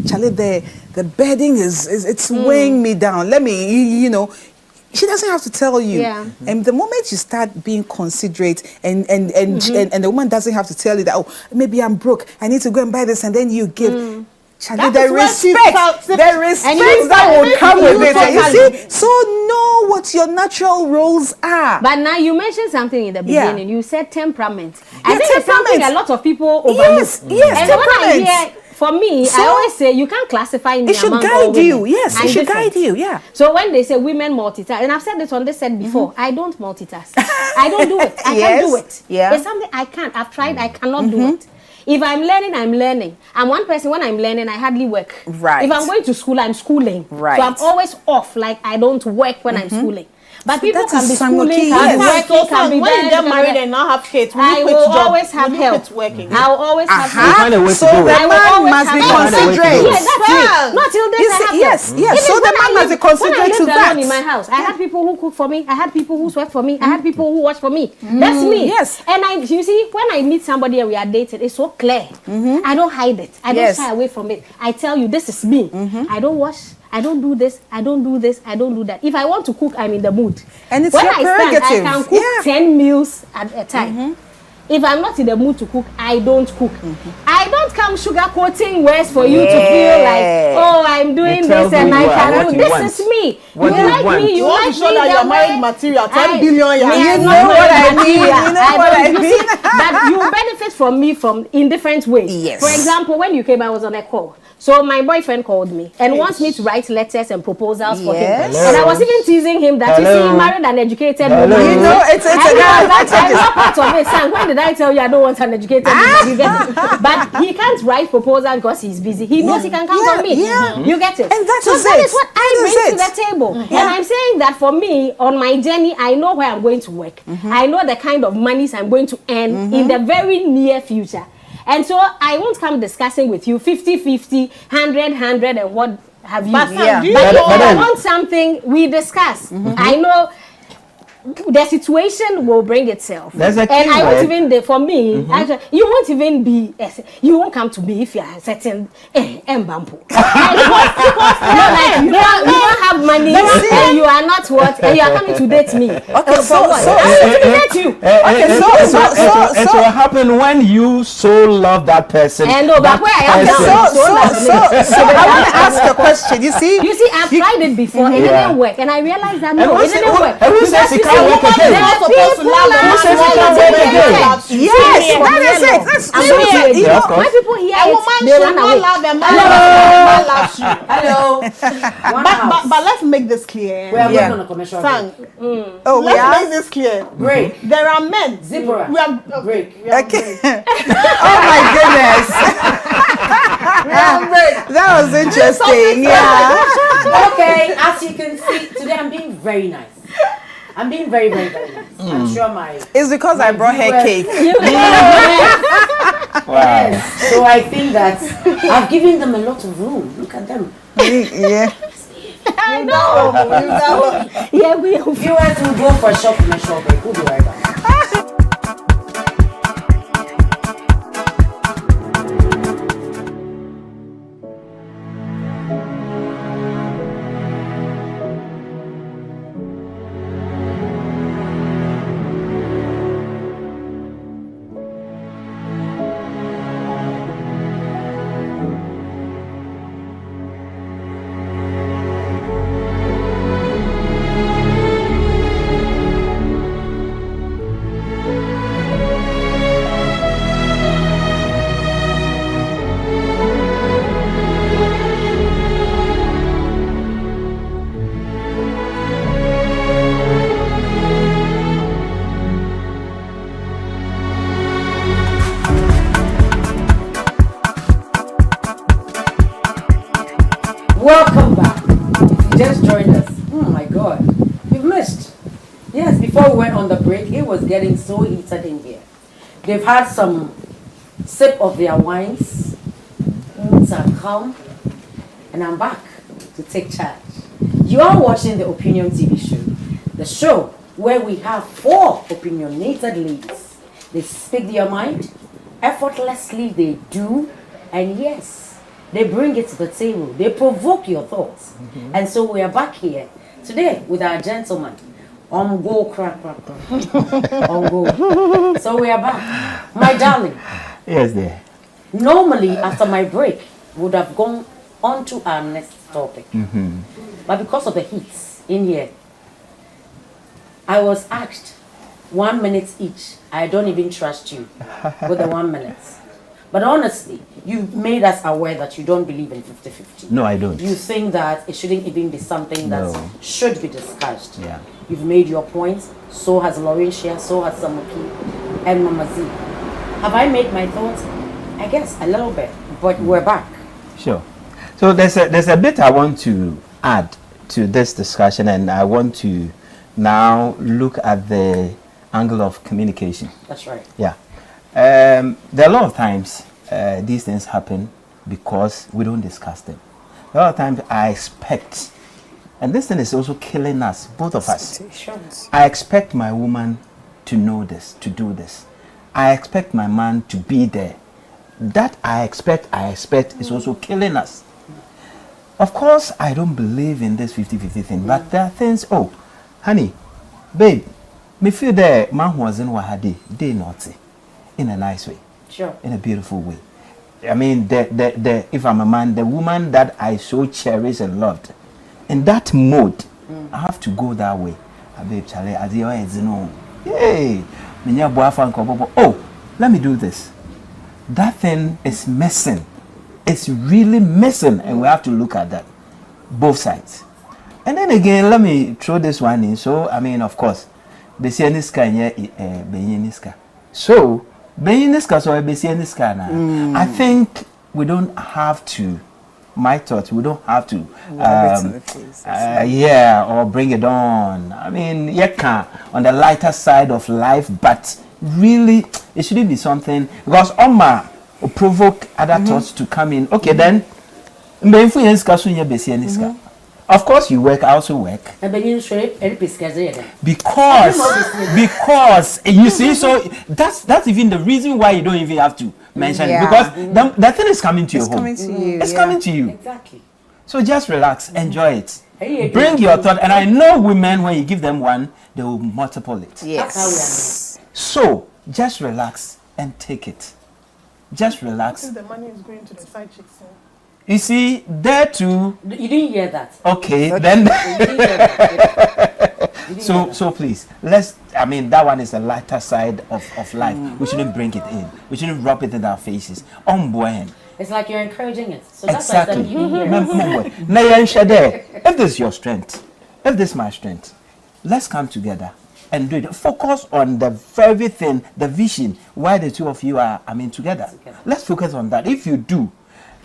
Charlie, the bedding is it's weighing me down. Let me, you know. She doesn't have to tell you. Yeah. And the moment you start being considerate and the woman doesn't have to tell you that, oh, maybe I'm broke, I need to go and buy this, and then you give. Charlie, That the is where she respect, starts- the respect And you that will start come with making it. You totally. see, so know what your natural roles are. But now you mentioned something in the Yeah. beginning. You said temperament. Yeah, I think it's something temperament. a lot of people overlook. Yes, yes, And when I temperament. hear, for me, So- I always say you can't classify me It should among all guide you. women. Yes, I'm it should different. guide you. Yeah. So when they say women multitask, and I've said this on this set before, I don't multitask. I don't do it. I can't do Yes, it. yeah. It's something I can't. I've tried. I cannot do it. If I'm learning, I'm learning. I'm one person, when I'm learning, I hardly work. Right. If I'm going to school, I'm schooling. Right. So I'm always off, like I don't work when I'm schooling. But people that can is be some schooling, key, can be yes. working, can be when you there, get can be married there. and now have kids, will I you quit will job? always have Will you help. quit working? I will always have Aha. help. find a way to So do the it. I will man always must be have help. considerate. Yes, that's it. Not till this You I see, have yes, help. yes. Even So the when man I must be lived- when I considerate lived to alone that. in my house, I had people who cook for me. I had people who sweat for me. I had people who wash for me. That's me. yes. And you see, when I meet somebody and we are dating, it's so clear. I don't hide it. I don't Yes. shy away from it. I tell you, this is me. I don't wash. I don't do this. I don't do this. I don't do that. If I want to cook, I'm in the mood. And it's when your I stand, I prerogative. can cook Yeah. 10 meals at a time. If I'm not in the mood to cook, I don't cook. I don't come sugarcoating words for you to feel like, oh, I'm doing You tell this and who I you are, can what do you this. want. Is me. What you you like want. me. You You want like to show me that the you're married way material, 10 I- billion. Me, Yeah. I'm You not know what married I mean. material. You know what I don't- mean. see, but you benefit from me in different ways. Yes. For example, when you came, I was on a call. So my boyfriend called me and wants me to write letters and proposals for him. Yes. And I was even teasing him that you see, he married an educated woman. You know, it's a I'm guy. not part of it. Son, when did I tell you I don't want an educated woman? You get it? But he can't write proposal because he's busy. He knows he can count on me. Yeah. You get it? And that so is that it. is what I bring to the table. And I'm saying that for me, on my journey, I know where I'm going to work. I know the kind of monies I'm going to earn in the very near future. And so I won't come discussing with you 50-50, 100-100 and what have you. But Yeah. do you But if know- I want something, we discuss. I know the situation will bring itself. There's a and I won't keyword. even, for me, actually, you won't even be, you won't come to me if you are certain, Mbampo. Because you don't have money and you are not what, and you are coming to date me. Okay, For what? so- I'm going to date you. It will happen when you so love that person. And no, but where I am person. now, So I want to ask a question. You see, You see, I've tried it before. It Yeah. didn't work, and I realized that And no, who it said- didn't work. and who says Because it you can't see, work there again? are You're supposed to people love the are man Who says it trying can't to work take again? it. loves you. yes, Yeah. that is it. That's I'm so saying, you Yeah, know, of course. when people hear A it, woman they should run not away. love a man. A man loves you. Hello. One house. But let's make this clear. We are Yeah. going on a commercial Sang, oh, we let's are. make this clear. break. There are men. Zipporah. We are Break. we are Okay. break. Oh my goodness. That was interesting. Yeah. Okay, as you can see, today I'm being very nice. I'm being very, very, very nice. I'm sure my It's because I brought her cake. Wow. yes. So I think that I've given them a lot of room. Look at them. Yeah. I know. Yeah, we are. Viewers will go for a shop in a shop break. We'll be right back. Welcome back. If you just joined us, oh my God, you've missed. Yes, before we went on the break, it was getting so heated in here. They've had some sip of their wines, moods are calm, and I'm back to take charge. You are watching the Opinion TV show, the show where we have 4 opinionated ladies. They speak their mind, effortlessly they do, and yes, they bring it to the table. They provoke your thoughts. And so we are back here today with our gentleman. On go, crack. On go. So we are back. My darling, Yes, dear. normally after my break, we would have gone on to our next topic. But because of the heat in here, I was asked 1 minute each. I don't even trust you with the 1 minute. But honestly, you've made us aware that you don't believe in 50-50. No, I don't. You think that it shouldn't even be something that No. should be discussed. Yeah. You've made your point. So has Laurentia, so has Samuki, and Mama Z. Have I made my thoughts? I guess a little bit, but we're back. Sure. So there's a bit I want to add to this discussion, and I want to now look at the angle of communication. That's right. Yeah. There are a lot of times these things happen because we don't discuss them. A lot of times I expect, and this thing is also killing us, both of us. Sure. I expect my woman to know this, to do this. I expect my man to be there. That I expect is also killing us. Of course, I don't believe in this 50-50 thing, but there are things, oh, honey, babe, me feel that man was in Wahadi, they naughty, in a nice way, Sure. in a beautiful way. I mean, if I'm a man, the woman that I so cherish and loved, in that mode, I have to go that way. Babe, Charlie, as you know, yay, oh, let me do this. that thing is missing. It's really missing, and we have to look at that, both sides. And then again, let me throw this one in. So, I mean, of course, Besianiska and Benyaniska. So, Benyaniska, so Besianiska now. I think we don't have to, my thoughts, we don't have to, or bring it on. I mean, on the lighter side of life, but really, it shouldn't be something, because Oma will provoke other thoughts to come in. Okay, then, of course you work, I also work. Because you see, so that's even the reason why you don't even have to mention it, because that thing is coming to your home. It's coming to you. Exactly. So just relax, enjoy it. Bring your thought, and I know women, when you give them one, they will multiple it. Yes. So just relax and take it. Just relax. Since the money is going to the side chicks. You see, there too. You didn't hear that. Okay, then. You didn't hear that. So please, I mean, that one is the lighter side of life. We shouldn't bring it in. We shouldn't rub it in our faces. It's like you're encouraging it. So that's Exactly. why I said you didn't hear it. If this is your strength, if this is my strength, let's come together and do it. Focus on the very thing, the vision, why the two of you are, together. Let's focus on that. If you do,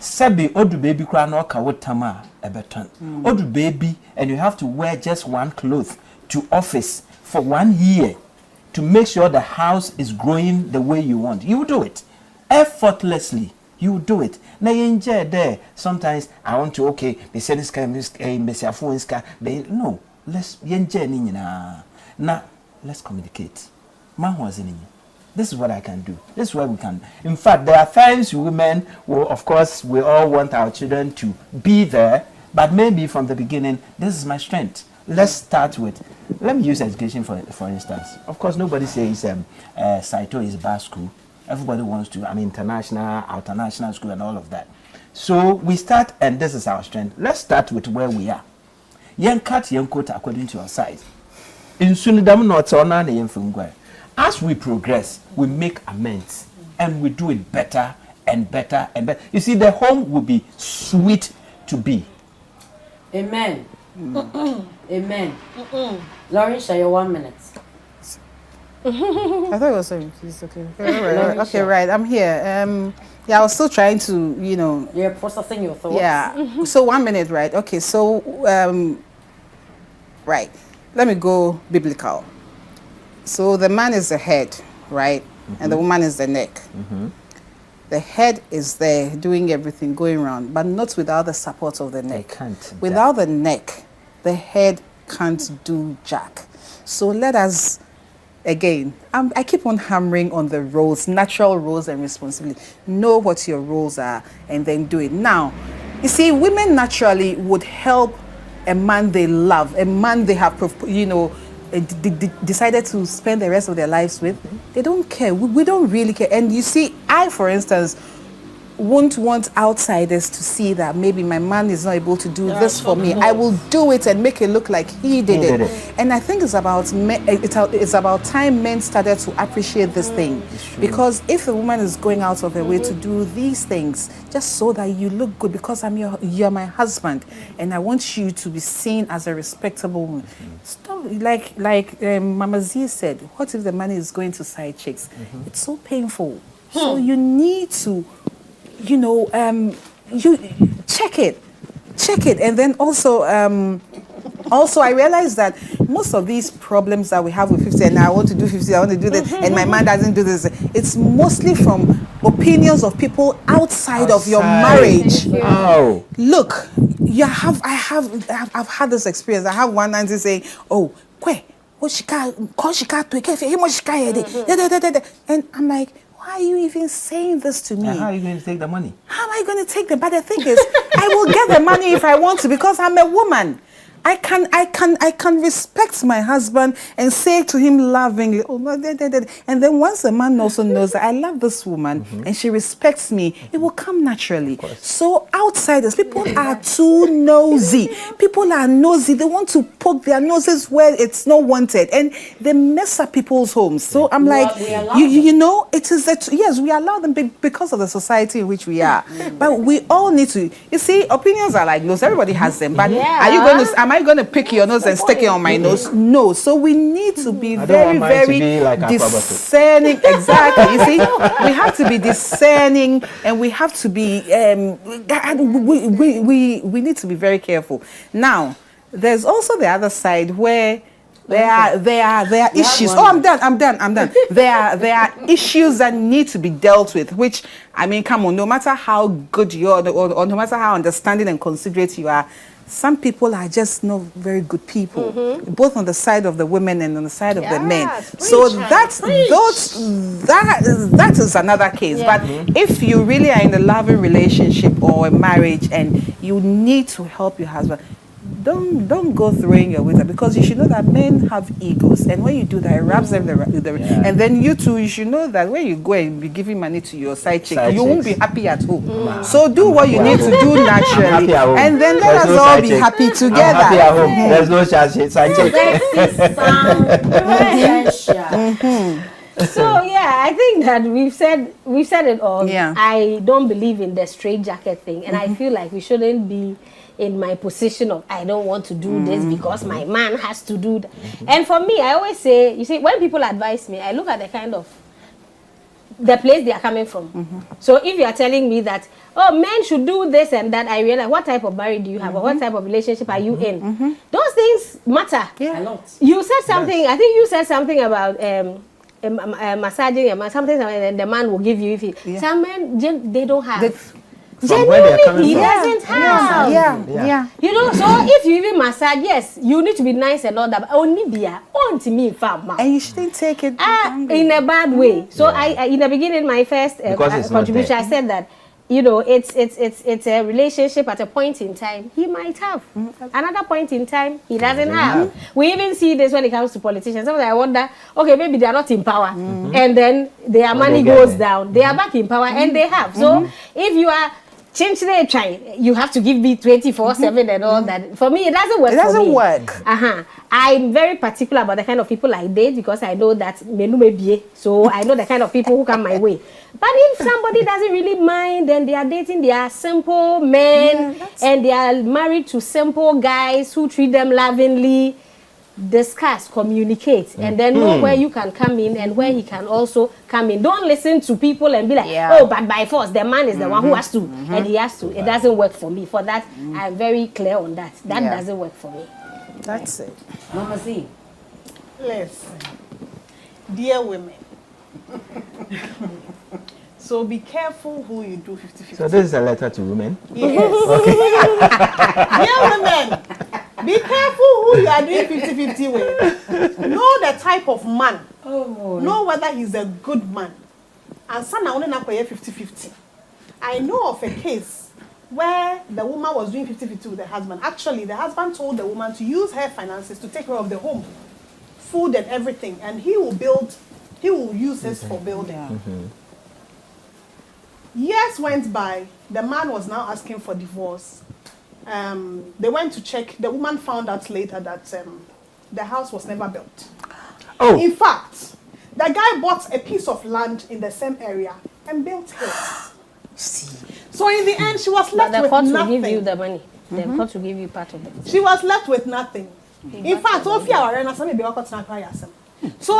Sebi odu baby kura no kawotama ebeton. Odu baby, and you have to wear just one cloth to office for 1 year to make sure the house is growing the way you want. You will do it effortlessly. You will do it. Now you there. Sometimes I want to be saying this no. Let's now let's communicate. This is what I can do. This is what we can. In fact, there are times women will, of course, we all want our children to be there, but maybe from the beginning, this is my strength. Let's start with, let me use education for instance. Of course, nobody says Saito is bad school. Everybody wants to, international, international school and all of that. So we start, and this is our strength. Let's start with where we are. Young cut, young coat according to your size. In Sunidam not on as we progress, we make amends and we do it better and better and better. You see, the home will be sweet to be. Amen. Amen. Lauren, share your 1 minute. I thought it was sorry. Please, okay. Okay, right. I'm here. I was still trying to, You're processing your thoughts. Yeah. So 1 minute, right? Okay. So, right. Let me go biblical. So the man is the head, right? And the woman is the neck. The head is there doing everything, going around, but not without the support of the neck. Without the neck, the head can't do jack. So let us, again, I keep on hammering on the roles, natural roles and responsibility. Know what your roles are and then do it. Now, you see, women naturally would help a man they love, a man they have, decided to spend the rest of their lives with. They don't care. We don't really care. And you see, I, for instance, won't want outsiders to see that maybe my man is not able to do this for me. I will do it and make it look like he did it. And I think it's about it's about time men started to appreciate this thing. Because if a woman is going out of her way to do these things just so that you look good, because you're my husband and I want you to be seen as a respectable woman. Stop, like Mama Z said, what if the man is going to side chicks? It's so painful. So you need to you check it, and then also I realized that most of these problems that we have with 50, and I want to do 50, I want to do this, and my man doesn't do this. It's mostly from opinions of people outside of your marriage. Oh, look, I've had this experience. I have one auntie saying, "Oh, and I'm like, why are you even saying this to me? How are you going to take the money? How am I going to take them? But the thing is, I will get the money if I want to because I'm a woman. I can respect my husband and say to him lovingly, oh, and then once a man also knows that I love this woman and she respects me, it will come naturally. So outsiders, people are too nosy. People are nosy. They want to poke their noses where it's not wanted, and they mess up people's homes. So I'm like, you know, it is that yes, we allow them because of the society in which we are, but we all need to. You see, opinions are like nose. Everybody has them, but are you going to? Am I going to pick your nose and stick it on my nose? No. So we need to be very discerning. Exactly. You see, we have to be discerning, and we have to be. We need to be very careful. Now, there's also the other side where there are issues. Oh, I'm done. There are issues that need to be dealt with, which, I mean, come on, no matter how good you are or no matter how understanding and considerate you are, some people are just not very good people, both on the side of the women and on the side of the men. So that is another case. But if you really are in a loving relationship or a marriage and you need to help your husband, don't go throwing your weight, because you should know that men have egos, and when you do that, it wraps them and then you too, you should know that when you go and be giving money to your side chick, you won't be happy at home. So do what you need to do naturally, and then let us all be happy together. I'm happy at home. There's no side chick. So yeah, I think that we've said it all. Yeah. I don't believe in the straitjacket thing, and I feel like we shouldn't be in my position of I don't want to do this because my man has to do that. And for me, I always say, you see, when people advise me, I look at the kind of the place they are coming from. So if you are telling me that, oh, men should do this and that, I realize what type of marriage do you have or what type of relationship are you in. Those things matter. A lot. You said something, I think you said something about massaging a man, something and the man will give you if he, some men, they don't have. Genuinely, he doesn't have. Yeah. You know, so if you even massage, yes, you need to be nice and all that, but only be on to me, fam. And you shouldn't take it in a bad way. So I in the beginning, my first contribution, I said that, you know, it's a relationship at a point in time he might have. Another point in time he doesn't have. We even see this when it comes to politicians. Sometimes I wonder, okay, maybe they are not in power, and then their money goes down. They are back in power, and they have. So if you are you have to give me 24/7 and all that. For me, it doesn't work. It doesn't work. I'm very particular about the kind of people I date because I know that so I know the kind of people who come my way. But if somebody doesn't really mind, then they are dating, they are simple men and they are married to simple guys who treat them lovingly. Discuss, communicate, and then know where you can come in and where he can also come in. Don't listen to people and be like, oh, but by force, the man is the one who has to, and he has to. It doesn't work for me. For that, I'm very clear on that. That doesn't work for me. That's it. Mama Z. Listen, dear women, so be careful who you do 50-50. So this is a letter to women? Yes. Dear women, be careful who you are doing 50-50 with. Know the type of man. Know whether he's a good man. And son, I want to 50-50. I know of a case where the woman was doing 50-50 with the husband. Actually, the husband told the woman to use her finances to take care of the home, food and everything, and he will use this for building. Years went by. The man was now asking for divorce. They went to check. The woman found out later that the house was never built. In fact, the guy bought a piece of land in the same area and built it. So in the end, she was left with nothing. The court will give you the money. The court will give you part of it. She was left with nothing. In fact, so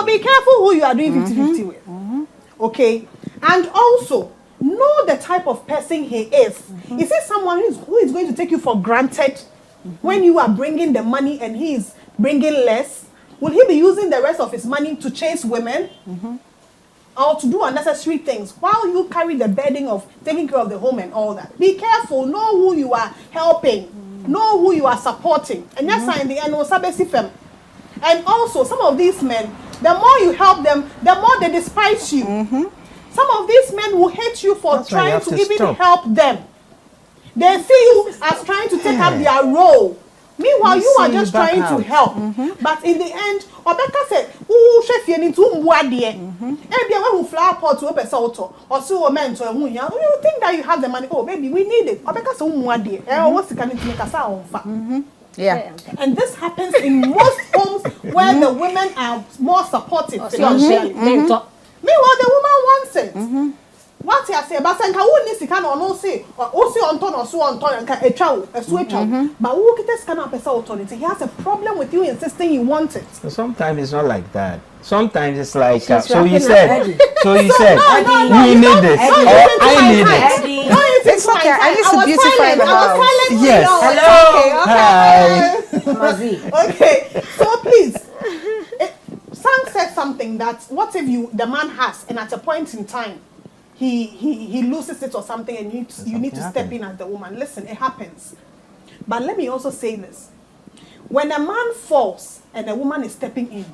be careful who you are doing 50-50 with. Okay? And also, know the type of person he is. Is he someone who is going to take you for granted when you are bringing the money and he is bringing less? Will he be using the rest of his money to chase women or to do unnecessary things while you carry the burden of taking care of the home and all that? Be careful. Know who you are helping. Know who you are supporting. And yes, in the end, and also, some of these men, the more you help them, the more they despise you. Some of these men will hate you for trying to even help them. They see you as trying to take up their role. Meanwhile, you are see just back trying to out. help. But in the end, Obeka said, "Ooh, chef, you need to mwadie. Maybe when we flower pot to open auto or so mentor, you think that you have the money. Oh, maybe we need it. Obeka said, mwadie. What's the kind of make us on Yeah. And this happens in most homes where the women are more supportive financially. Mentor. Meanwhile, the woman wants it. What you say, but sen ka woni sika na ono say, o say on ton or so on ton nka etwa wo, eso etwa. But wo kite sika na pesa authority, he has a problem with you insisting you want it. Sometimes it's not like that. Sometimes it's like, She's so you wrapping said, Eddie. so you said, we need this, Eddie. or I need it. Eddie. It's okay. At least to beautify the house. Yes. Hello. Mazi. Okay, so please, Sang said something that what if the man has, and at a point in time, he loses it or something, and you need to step in as the woman. Listen, it happens. But let me also say this: when a man falls and a woman is stepping in,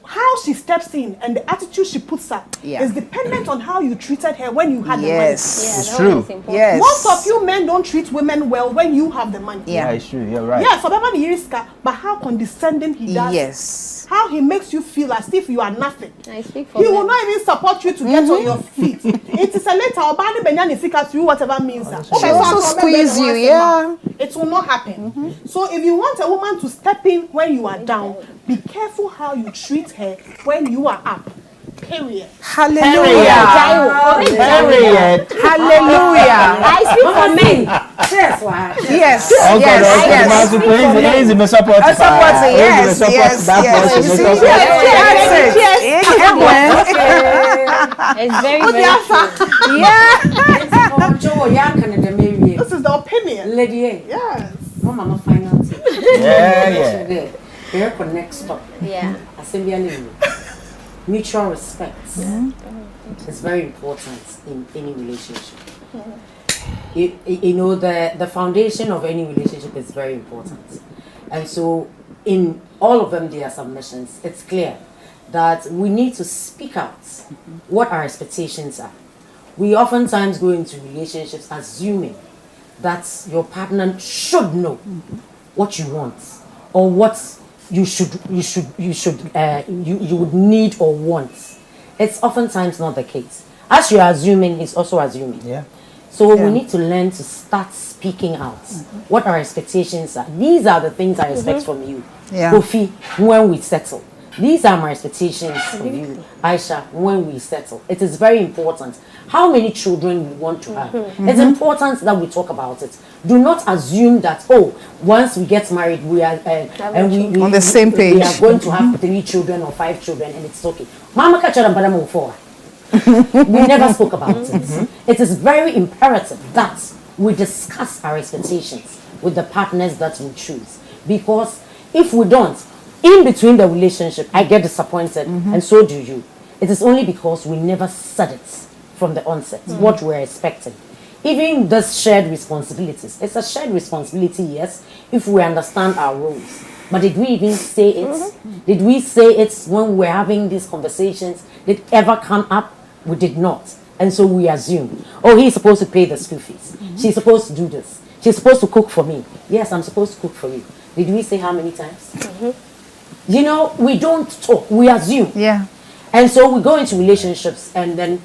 how she steps in and the attitude she puts up Yeah. is dependent on how you treated her when you had the money. Yes. Yeah, It's that true. one is important. Yes. Most of you men don't treat women well when you have the money. Yeah. Yeah, it's true. You're right. Yes, but how condescending he does. Yes. How he makes you feel as if you are nothing. I speak for He will men. not even support you to get on your feet. It is a later Obani Benyani Sika to you, whatever means that. She also squeeze you, yeah. It will not happen. So if you want a woman to step in when you are down, be careful how you treat her when you are up. Period. Hallelujah. Period. Hallelujah. I speak for men. Cheers, why? Yes. Okay, Yes. yes. Yes. Easy, me support. I support it. Yes. Yes. Yes. You see, It's very, very true. Yeah. Joe, yeah, can the maybe. This is the opinion. Lady, Yes. Mama, final tip. Yeah. Here for next stop. Yeah. Assembly. Mutual respect is very important in any relationship. You know, the foundation of any relationship is very important. And so in all of them, there are submissions. It's clear that we need to speak out what our expectations are. We oftentimes go into relationships assuming that your partner should know what you want or what you would need or want. It's oftentimes not the case. As you're assuming, he's also assuming. Yeah. So we need to learn to start speaking out what our expectations are. These are the things I expect from you. Yeah. Kofi, when we settle. These are my expectations from you, Aisha, when we settle. It is very important. How many children we want to have. It's important that we talk about it. Do not assume that, once we get married, we are and we On the same we page. are going to have 3 children or 5 children, and it's okay. Mama kachara mbara for. We never spoke about it. It is very imperative that we discuss our expectations with the partners that we choose. Because if we don't, in between the relationship, I get disappointed, and so do you. It is only because we never said it from the onset, what we're expecting. Even this shared responsibilities, it's a shared responsibility, yes, if we understand our roles. But did we even say it? Did we say it when we were having these conversations? Did it ever come up? We did not. And so we assume, he's supposed to pay the school fees. She's supposed to do this. She's supposed to cook for me. Yes, I'm supposed to cook for you. Did we say how many times? You know, we don't talk. We assume. Yeah. And so we go into relationships and then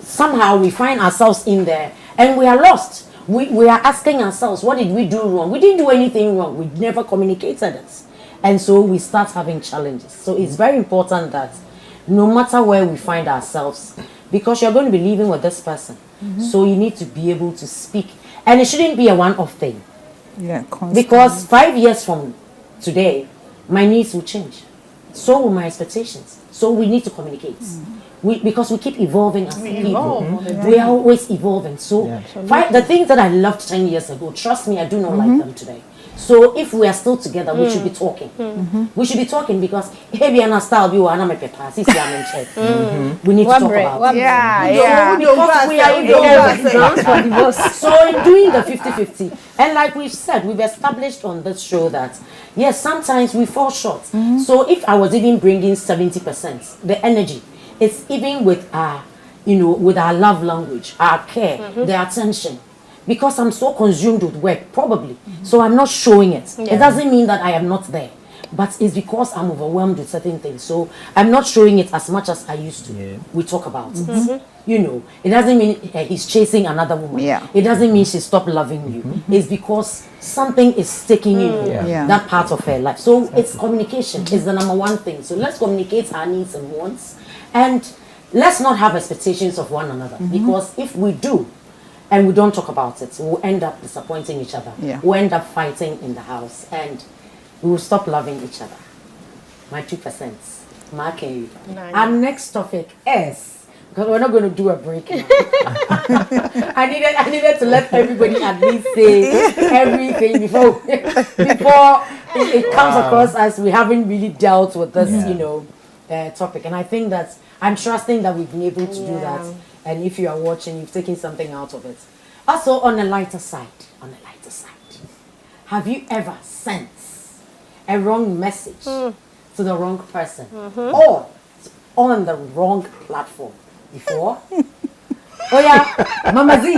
somehow we find ourselves in there and we are lost. We are asking ourselves, what did we do wrong? We didn't do anything wrong. We never communicated it. And so we start having challenges. So it's very important that no matter where we find ourselves, because you're going to be living with this person, so you need to be able to speak. And it shouldn't be a one-off thing. Yeah. Because 5 years from today, my needs will change. So will my expectations. So we need to communicate. Because we keep evolving as people. We are always evolving. So the things that I loved 10 years ago, trust me, I do not like them today. So if we are still together, we should be talking. We should be talking because we need to talk about it. Yeah. Because we are evolving. So in doing the 50-50, and like we've said, we've established on this show that yes, sometimes we fall short. So if I was even bringing 70%, the energy, it's even with our, with our love language, our care, the attention. because I'm so consumed with work, probably. So I'm not showing it. It doesn't mean that I am not there. But it's because I'm overwhelmed with certain things. So I'm not showing it as much as I used to. Yeah. We talk about it. You know, it doesn't mean he's chasing another woman. Yeah. It doesn't mean she stopped loving you. It's because something is sticking in that part of her life. So it's communication is the number one thing. So let's communicate our needs and wants. And let's not have expectations of one another. Because if we do, and we don't talk about it, we'll end up disappointing each other. Yeah. We'll end up fighting in the house. And we will stop loving each other. My 2%. Marking you. Nice. Our next topic is, because we're not going to do a break now. I needed to let everybody at least say everything before it comes across as we haven't really dealt with this, you know, topic. And I think that I'm trusting that we've been able to do that. And if you are watching, you've taken something out of it. Also, on a lighter side, have you ever sent a wrong message to the wrong person or on the wrong platform before? Oh yeah, Mama Z.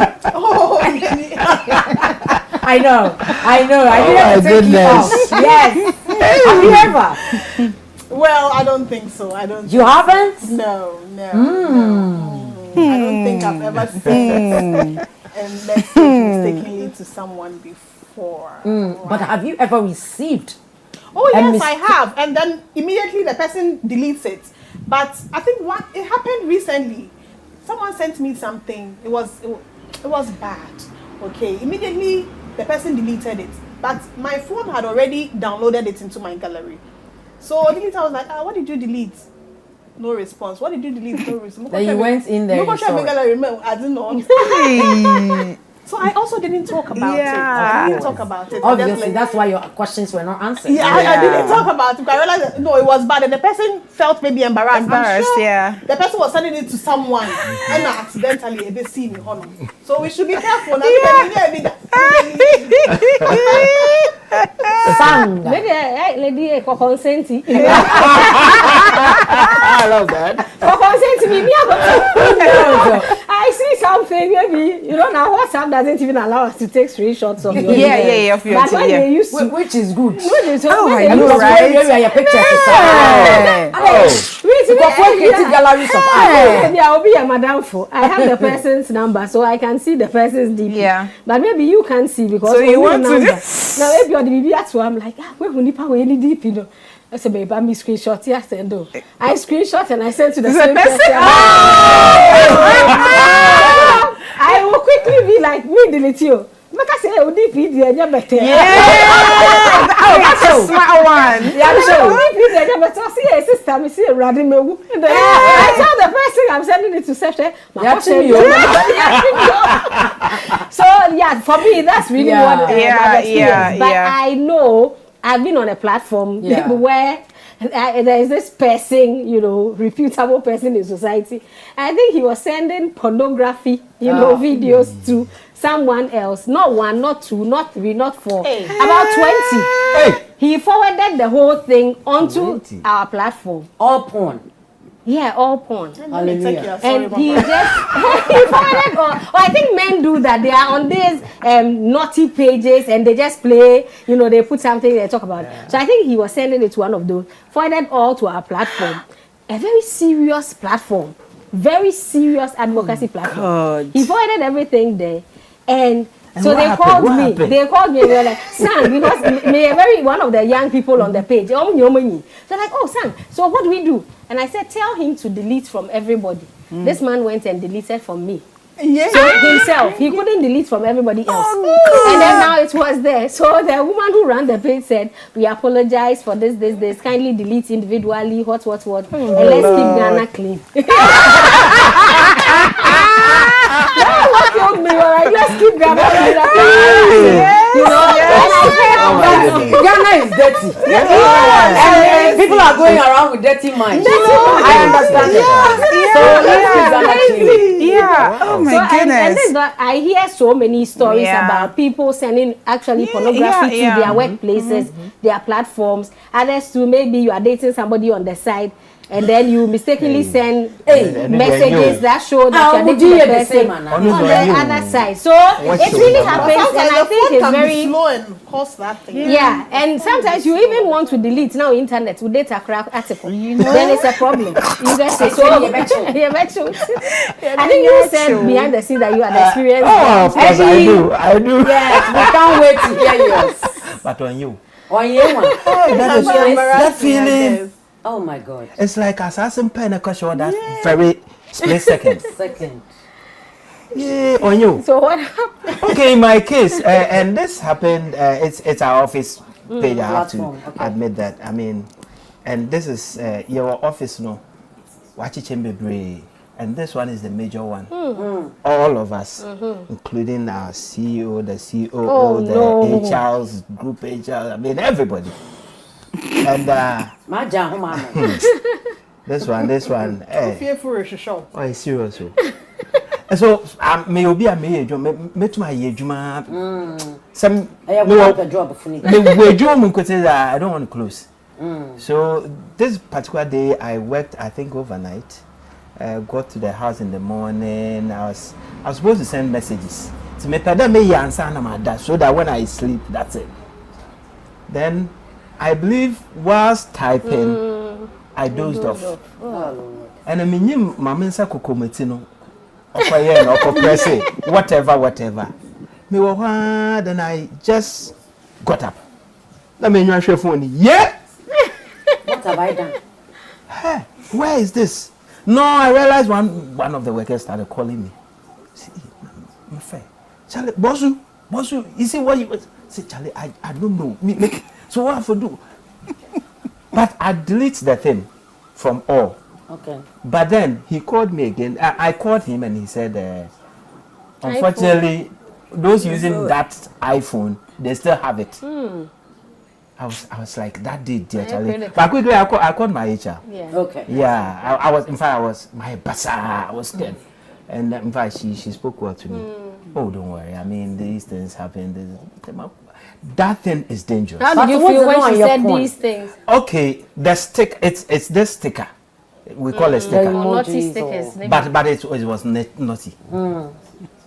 I know. I needed to take you out. Yes. Have you ever? Well, I don't think so. I don't. You haven't? No. I don't think I've ever sent a message mistakenly to someone before. But have you ever received? Oh And yes, I have, and then immediately the person deletes it. But I think it happened recently. Someone sent me something. It was bad. Okay, immediately the person deleted it, but my phone had already downloaded it into my gallery. So I was like, what did you delete? No response. What did you delete? No response. Then you went in there. You saw it. I didn't know. So I also didn't talk about it. I didn't talk about it. Obviously, that's why your questions were not answered. I didn't talk about it. I realized that, no, it was bad, and the person felt maybe embarrassed. I'm sure the person was sending it to someone, and accidentally they see me. So we should be careful. Sang. Lady, consent. I love that. Consent me. I see something. Maybe you know now WhatsApp doesn't even allow us to take screenshots of your of your but when they used to, Which is good. I You know, know, right? your pictures. Galleries of art. maybe I'll be a madam for. I have the person's number, so I can see the person's DP. Yeah. But maybe you can't see because So you want number. to Now maybe on the BB at I'm like, where will you any DP? No. I said, babe, I'm screenshot. Yes, I do. I screenshot and I sent to the same person. I will quickly be like, me delete you. Because I say, oh, DP, you're better. Oh, that's a smart one. Yeah, so DP, you're better. See, a sister, me see a random. I tell the person I'm sending it to Seth. So yeah, for me, that's really what I've experienced. But I know I've been on a platform where there is this person, you know, reputable person in society. I think he was sending pornography, videos to someone else. Not one, not two, not three, not four. About 20. He forwarded the whole thing onto our platform. All porn. Yeah, all porn. Hallelujah. And he just he forwarded or I think men do that. They are on these naughty pages and they just play, you know, they put something, they talk about it. So I think he was sending it to one of those, forwarded all to our platform. A very serious platform. Very serious advocacy platform. God. He forwarded everything there. And so they called me. They called me and they were like, Sang, because one of the young people on the page. They're like, oh, Sang, so what do we do? And I said, tell him to delete from everybody. This man went and deleted from me. Yeah. So himself, he couldn't delete from everybody else. And then now it was there. So the woman who ran the page said, we apologize for this. Kindly delete individually, what. And let's keep Ghana clean. That's what killed me. Like, let's keep Ghana clean. You know, Ghana is dirty. And people are going around with dirty minds. I understand that. So let's keep Ghana clean. Yeah. Oh my goodness. And I hear so many stories about people sending actually pornography to their workplaces, their platforms. Others too, maybe you are dating somebody on the side and then you mistakenly send and messages then that show that Ah, you're would dating you the be the person same, on Anna? the Only other you. side. So What's it your really number? happens, and Sometimes I the think phone it's can very be slow and cause that thing. yeah, and sometimes you even want to delete now internet with data crack article. Then it's a problem. You just say so. you bet you. You bet you. I think you said behind the scenes that you had experienced. Oh, of course I Eddie. do. I do. Yes, we can't wait to hear yours. But on you. On you one. That is that feeling. Oh my God. It's like assassin pen a question that very split second. Second. Yeah, on you. So what happened? Okay, in my case, and this happened. It's our office page. I have to Platform, okay. admit that. I mean, and this is your office, no. Wachichembebre, and this one is the major one. All of us, including our CEO, the COO, the HRs, group HR. I mean, everybody. And My jam, mama. this one. Fearful reshow. Oh, it's serious. And so, may be a me to my yejuma. Some I have a job for me. I don't want to close. So this particular day, I worked. I think overnight. Got to the house in the morning. I was supposed to send messages. So me peda me answer na my dad so that when I sleep, that's it. Then I believe whilst typing, I dozed off. And I mean, mama nsa kokometi no. Whatever. Me then I just got up. Let me know your phone. Yeah. What have I done? Hey, where is this? No, I realized one of the workers started calling me. See, my friend, Charlie, Bosu, you see what you say, Charlie? I don't know. So what I have to do? But I delete the thing from all. Okay. But then he called me again. I called him and he said, unfortunately, those using that iPhone, they still have it. I was like, that did, dear Charlie. But quickly, I called my HR. Yeah. Okay. Yeah, I was my bazaar. I was scared. And in fact, she spoke well to me. Oh, don't worry. I mean, these things happen. That thing is dangerous. How did you But feel what's when she your said point? these things? Okay, the stick. It's this sticker. We call it sticker. Naughty Emojis stickers. maybe. But it was naughty.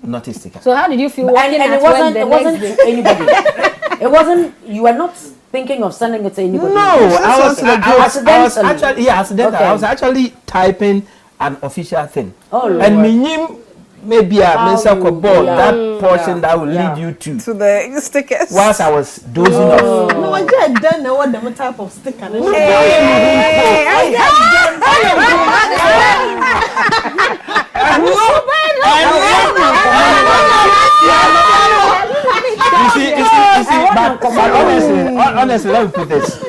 Naughty sticker. So how did you feel And walking it at wasn't. work It the wasn't next day? to anybody. It wasn't. You were not thinking of sending it to anybody. No, I was Accidentally. actually accidental. Okay. I was actually typing an official thing. Oh, Lord. And minim maybe I mensa you- board yeah. that portion that will Yeah. lead you to. To the stickers. Whilst I was dozing off. No, I just don't know what the type of sticker. You see, but honestly, let me put this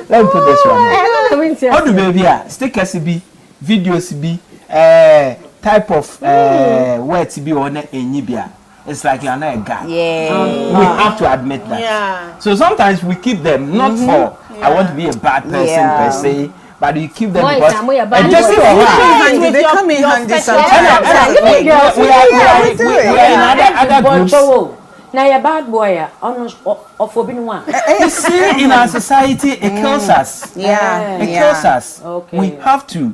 one. How do baby stickers be, videos be, type of words be on a it's like you're not a guy. Yeah. We have to admit that. Yeah. So sometimes we keep them not for I want to be a bad person per se, but you keep them Boy, because Sam, we are bad and just boys. for her. They come in handy sometimes. We are in other groups. Now you're bad boy. Of forbidden one. You see, in our society, it kills us. Yeah. It kills us. Okay. We have to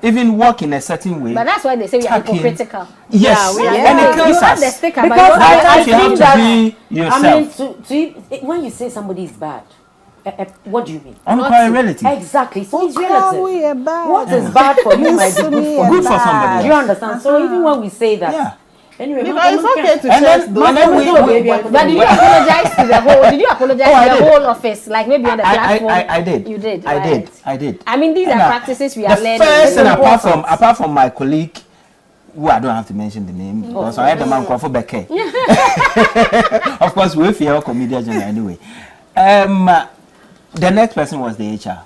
even walk in a certain way. But that's why they say we are Tuck in. hypocritical. Yes, We are and it kills you have the us. sticker, Because but I Sometimes you think have to that- be yourself. I mean, when you say somebody is bad, what do you mean? Unqualified relative. Exactly. So it's we relative. are bad. What is bad for you might be good for Good me. for somebody Do you else. understand? So even when we say that, Yeah. anyway, Because it's okay to And then- just and then we- But did you apologize to the whole? Did you apologize Oh, I to the did. whole office, like maybe on the platform? I did. You did. I right. did. I mean, these are And, practices we are the learning. first thing It's apart from my colleague, who I don't have to mention the name because I had the man called for Becky. Of course, we're fear comedian anyway. The next person was the HR,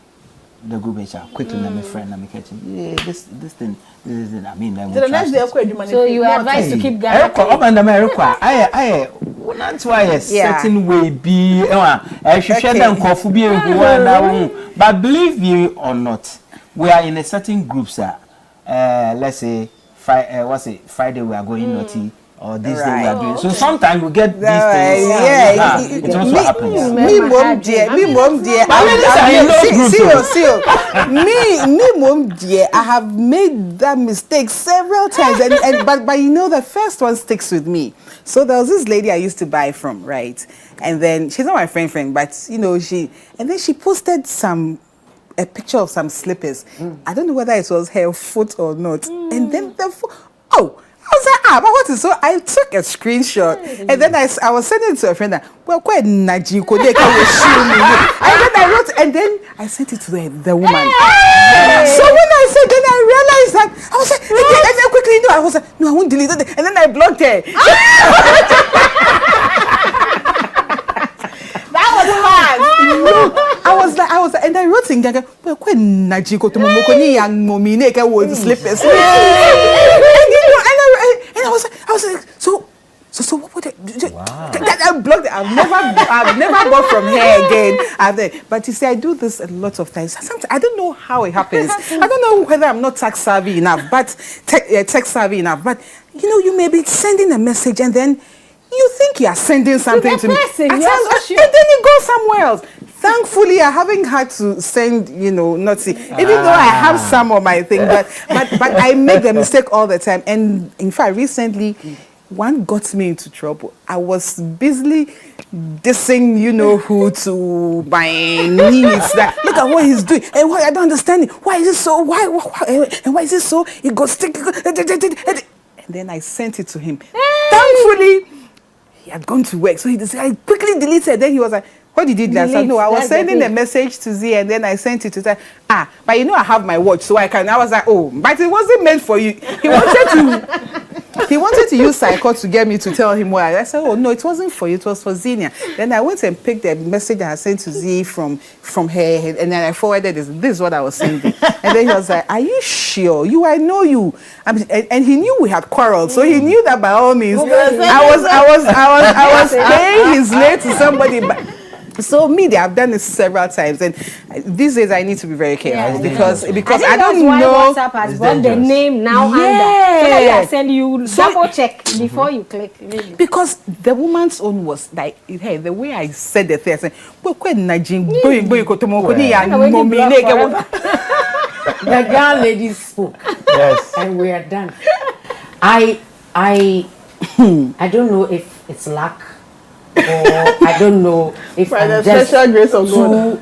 the group HR. Quickly, my friend, I'm catching. Yeah, this thing. I mean, So the next day, So you are advised to keep Ghana Eric, up and America. I that's why a certain way be. I should share them coffee be now. But believe me or not, we are in a certain group, sir. Let's say Friday we are going naughty. or this Right. day we are doing. So sometimes we get these Right, things. yeah. It also happens. Me mom dear, But ladies are in those groups, me mom dear, I have made that mistake several times, but you know the first one sticks with me. So there was this lady I used to buy from, right? And then she's not my friend, but you know she posted a picture of some slippers. I don't know whether it was her foot or not. And then I was like, but what is so? I took a screenshot and then I was sending it to a friend that, well, quite naji ko dey can show me. And then I sent it to the woman. So when I said, then I realized that I was like, and then quickly, I was like, no, I won't delete it. And then I blocked her. That was hard. I was like, and I wrote in Gaga, well, quite naji ko to momoko ni yang mommy ne ka wo slippers. And I was like, so what would I blocked it. I've never bought from her again. But you see, I do this a lot of times. Sometimes I don't know how it happens. I don't know whether I'm not tech savvy enough, but tech savvy enough. But you know, you may be sending a message and then you think you are sending something to me, person, and yes, then you go somewhere else. Thankfully, I haven't had to send, even though I have some of my thing, but I make the mistake all the time. And in fact, recently, one got me into trouble. I was busily dissing, who to my niece. That look at what he's doing, and why I don't understand it. Why is it so? Why and why is it so? It got stick. And then I sent it to him. Thankfully, he had gone to work, so I quickly deleted. Then he was like, what did you do? I said, no, I was sending a message to Z and then I sent it to say, but I have my watch, so I can. I was like, oh, but it wasn't meant for you. He wanted to use Psycho to get me to tell him why. I said, oh, no, it wasn't for you, it was for Xenia. Then I went and picked the message that I sent to Z from her, and then I forwarded this. This is what I was sending. And then he was like, are you sure? I know you. And he knew we had quarreled, so he knew that by all means, I was paying his lay to somebody. So I've done this several times, and these days I need to be very careful because I don't know. WhatsApp has brought the name now under, so that I send you double check before you click. Really. Because the woman's own was like, hey, the way I said the thing, I said, The girl lady spoke. Yes. And we are done. I don't know if it's luck. Or I don't know if By the I'm just special grace of God. too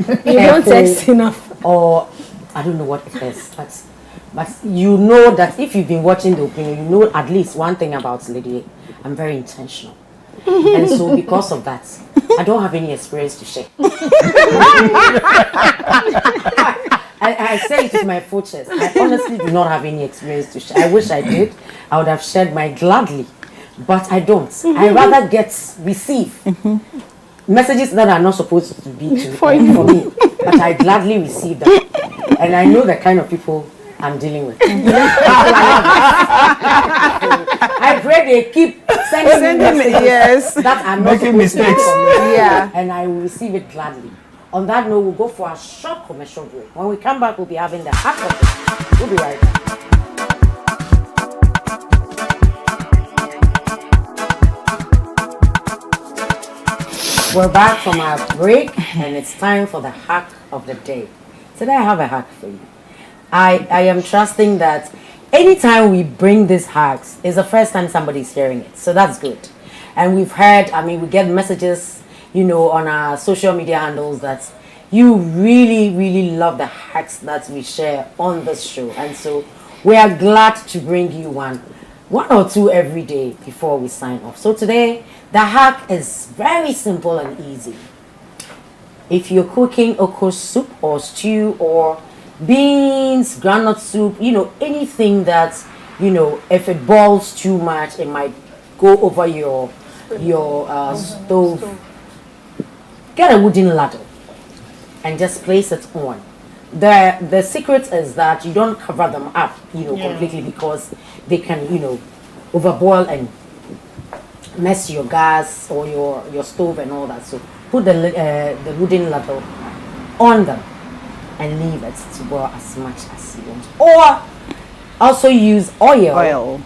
You don't careful, text enough. or I don't know what it is. But you know that if you've been watching the opinion, you know at least one thing about Lady A. I'm very intentional. And so because of that, I don't have any experience to share. I say it with my full chest. I honestly do not have any experience to share. I wish I did. I would have shared mine gladly. But I don't. I rather receive messages that are not supposed to be for me. But I gladly receive them. And I know the kind of people I'm dealing with. I pray they keep sending me messages that are not making mistakes. Yeah. And I will receive it gladly. On that note, we'll go for a short commercial break. When we come back, we'll be having the hack of it. We'll be right back. We're back from our break, and it's time for the hack of the day. Today I have a hack for you. I am trusting that anytime we bring these hacks, it's the first time somebody's hearing it. So that's good. And we've heard, we get messages, on our social media handles that you really, really love the hacks that we share on this show. And so we are glad to bring you one or two every day before we sign off. So today, the hack is very simple and easy. If you're cooking okra soup or stew or beans, groundnut soup, anything that, if it boils too much, it might go over your stove. Get a wooden ladle and just place it on. The secret is that you don't cover them up, completely, because they can, overboil and mess your gas or your stove and all that. So put the wooden ladle on them and leave it to boil as much as you want. Or also use oil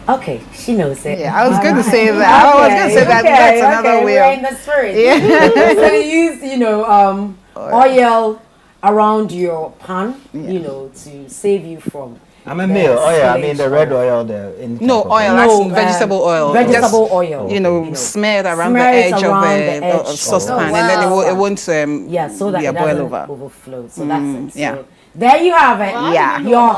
Okay, she knows it. Yeah, I was going to Alright. say that. I was going to say that. Okay, That's another okay, way we're of. in the spirit. So you use, oil around your pan, to save you from. I'm a the male. Oh yeah, I mean the spillage red of- oil. The in No, oil, No, that's vegetable oil. Vegetable Just, oil. smeared around the Smear it edge around of the a edge. saucepan, Oh, and then wow. it won't Yeah, so that it boil doesn't over. overflow. So that's it. So yeah. there you have it. Yeah. Your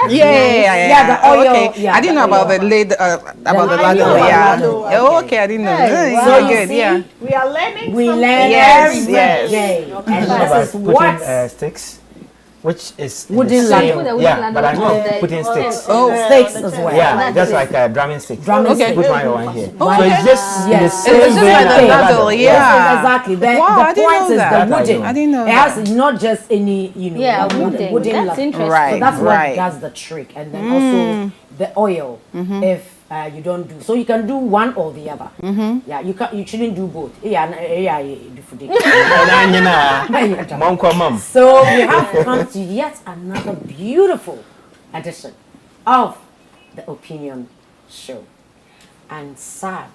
Yeah, the oil. Okay, Yeah, I didn't the know about oil. the lid, about the ladle, ladle. Yeah. ladle, Oh, okay. okay, I didn't know. Hey, It's So so you good. see, Yeah. We are learning We something. learn Yes, every yes. day. Okay. And about this is putting what sticks, which is Wooden the ladle. same- Put the wooden Yeah, ladle but I know on the- putting sticks. Oh, sticks as well. Yeah, That's just it. like a drumming stick. Drumming Okay. stick. Put my one here. One- So it's just Yes. the same It's just vein like as the the ladle, ladle. yeah. Yes, exactly. Wow, I The didn't point know is that. the wooden. I didn't know It has that. not just any, Yeah, wooden wooden. That's ladle. interesting. Right. So that's what right. does the trick. And then also the oil, if you don't do. So you can do one or the other. Yeah, you shouldn't do both. Mom, come on. So we have come to yet another beautiful edition of the Opinion Show. And sad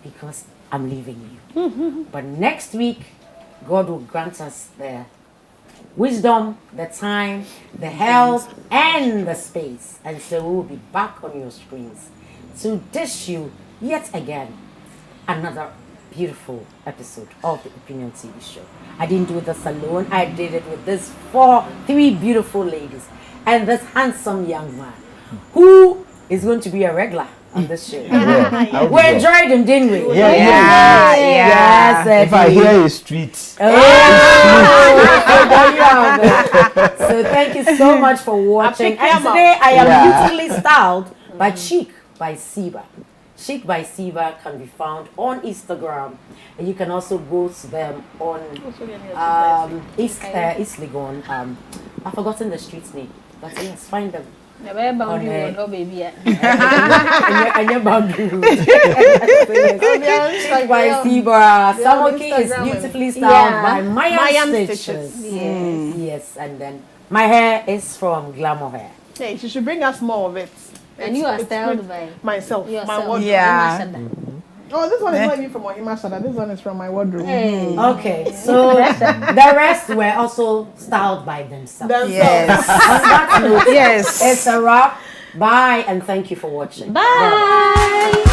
because I'm leaving you. But next week, God will grant us the wisdom, the time, the health, and the space. And so we will be back on your screens to dish you yet again another beautiful episode of the Opinion TV show. I didn't do this alone. I did it with these three beautiful ladies and this handsome young man who is going to be a regular on this show. Yeah, We enjoyed him, didn't we? Yeah, Yeah, Yes, If I Eddie. hear you street, There you have it. So thank you so much for watching. And today I am beautifully styled by Chic by Siba. Chic by Siba can be found on Instagram, and you can also go to them on East Legon. I've forgotten the street's name, but yes, find them. Never bound you Okay. on, oh baby. And your boundary route. So yes, Chic by Siba. Samoki is Instagram. beautifully styled Yeah. by Mayan Mayan Stitches. Stitches. Yes, and then my hair is from Glamour Hair. Hey, she should bring us more of it. And you are It's styled good. by Myself. My yourself. wardrobe. Yeah. Oh, this one is not even from Ohima Shada. This one is from my wardrobe. Hey. Okay, so the rest were also styled by themselves. Yes. On that note, Yes. it's a wrap. Bye, and thank you for watching. Bye.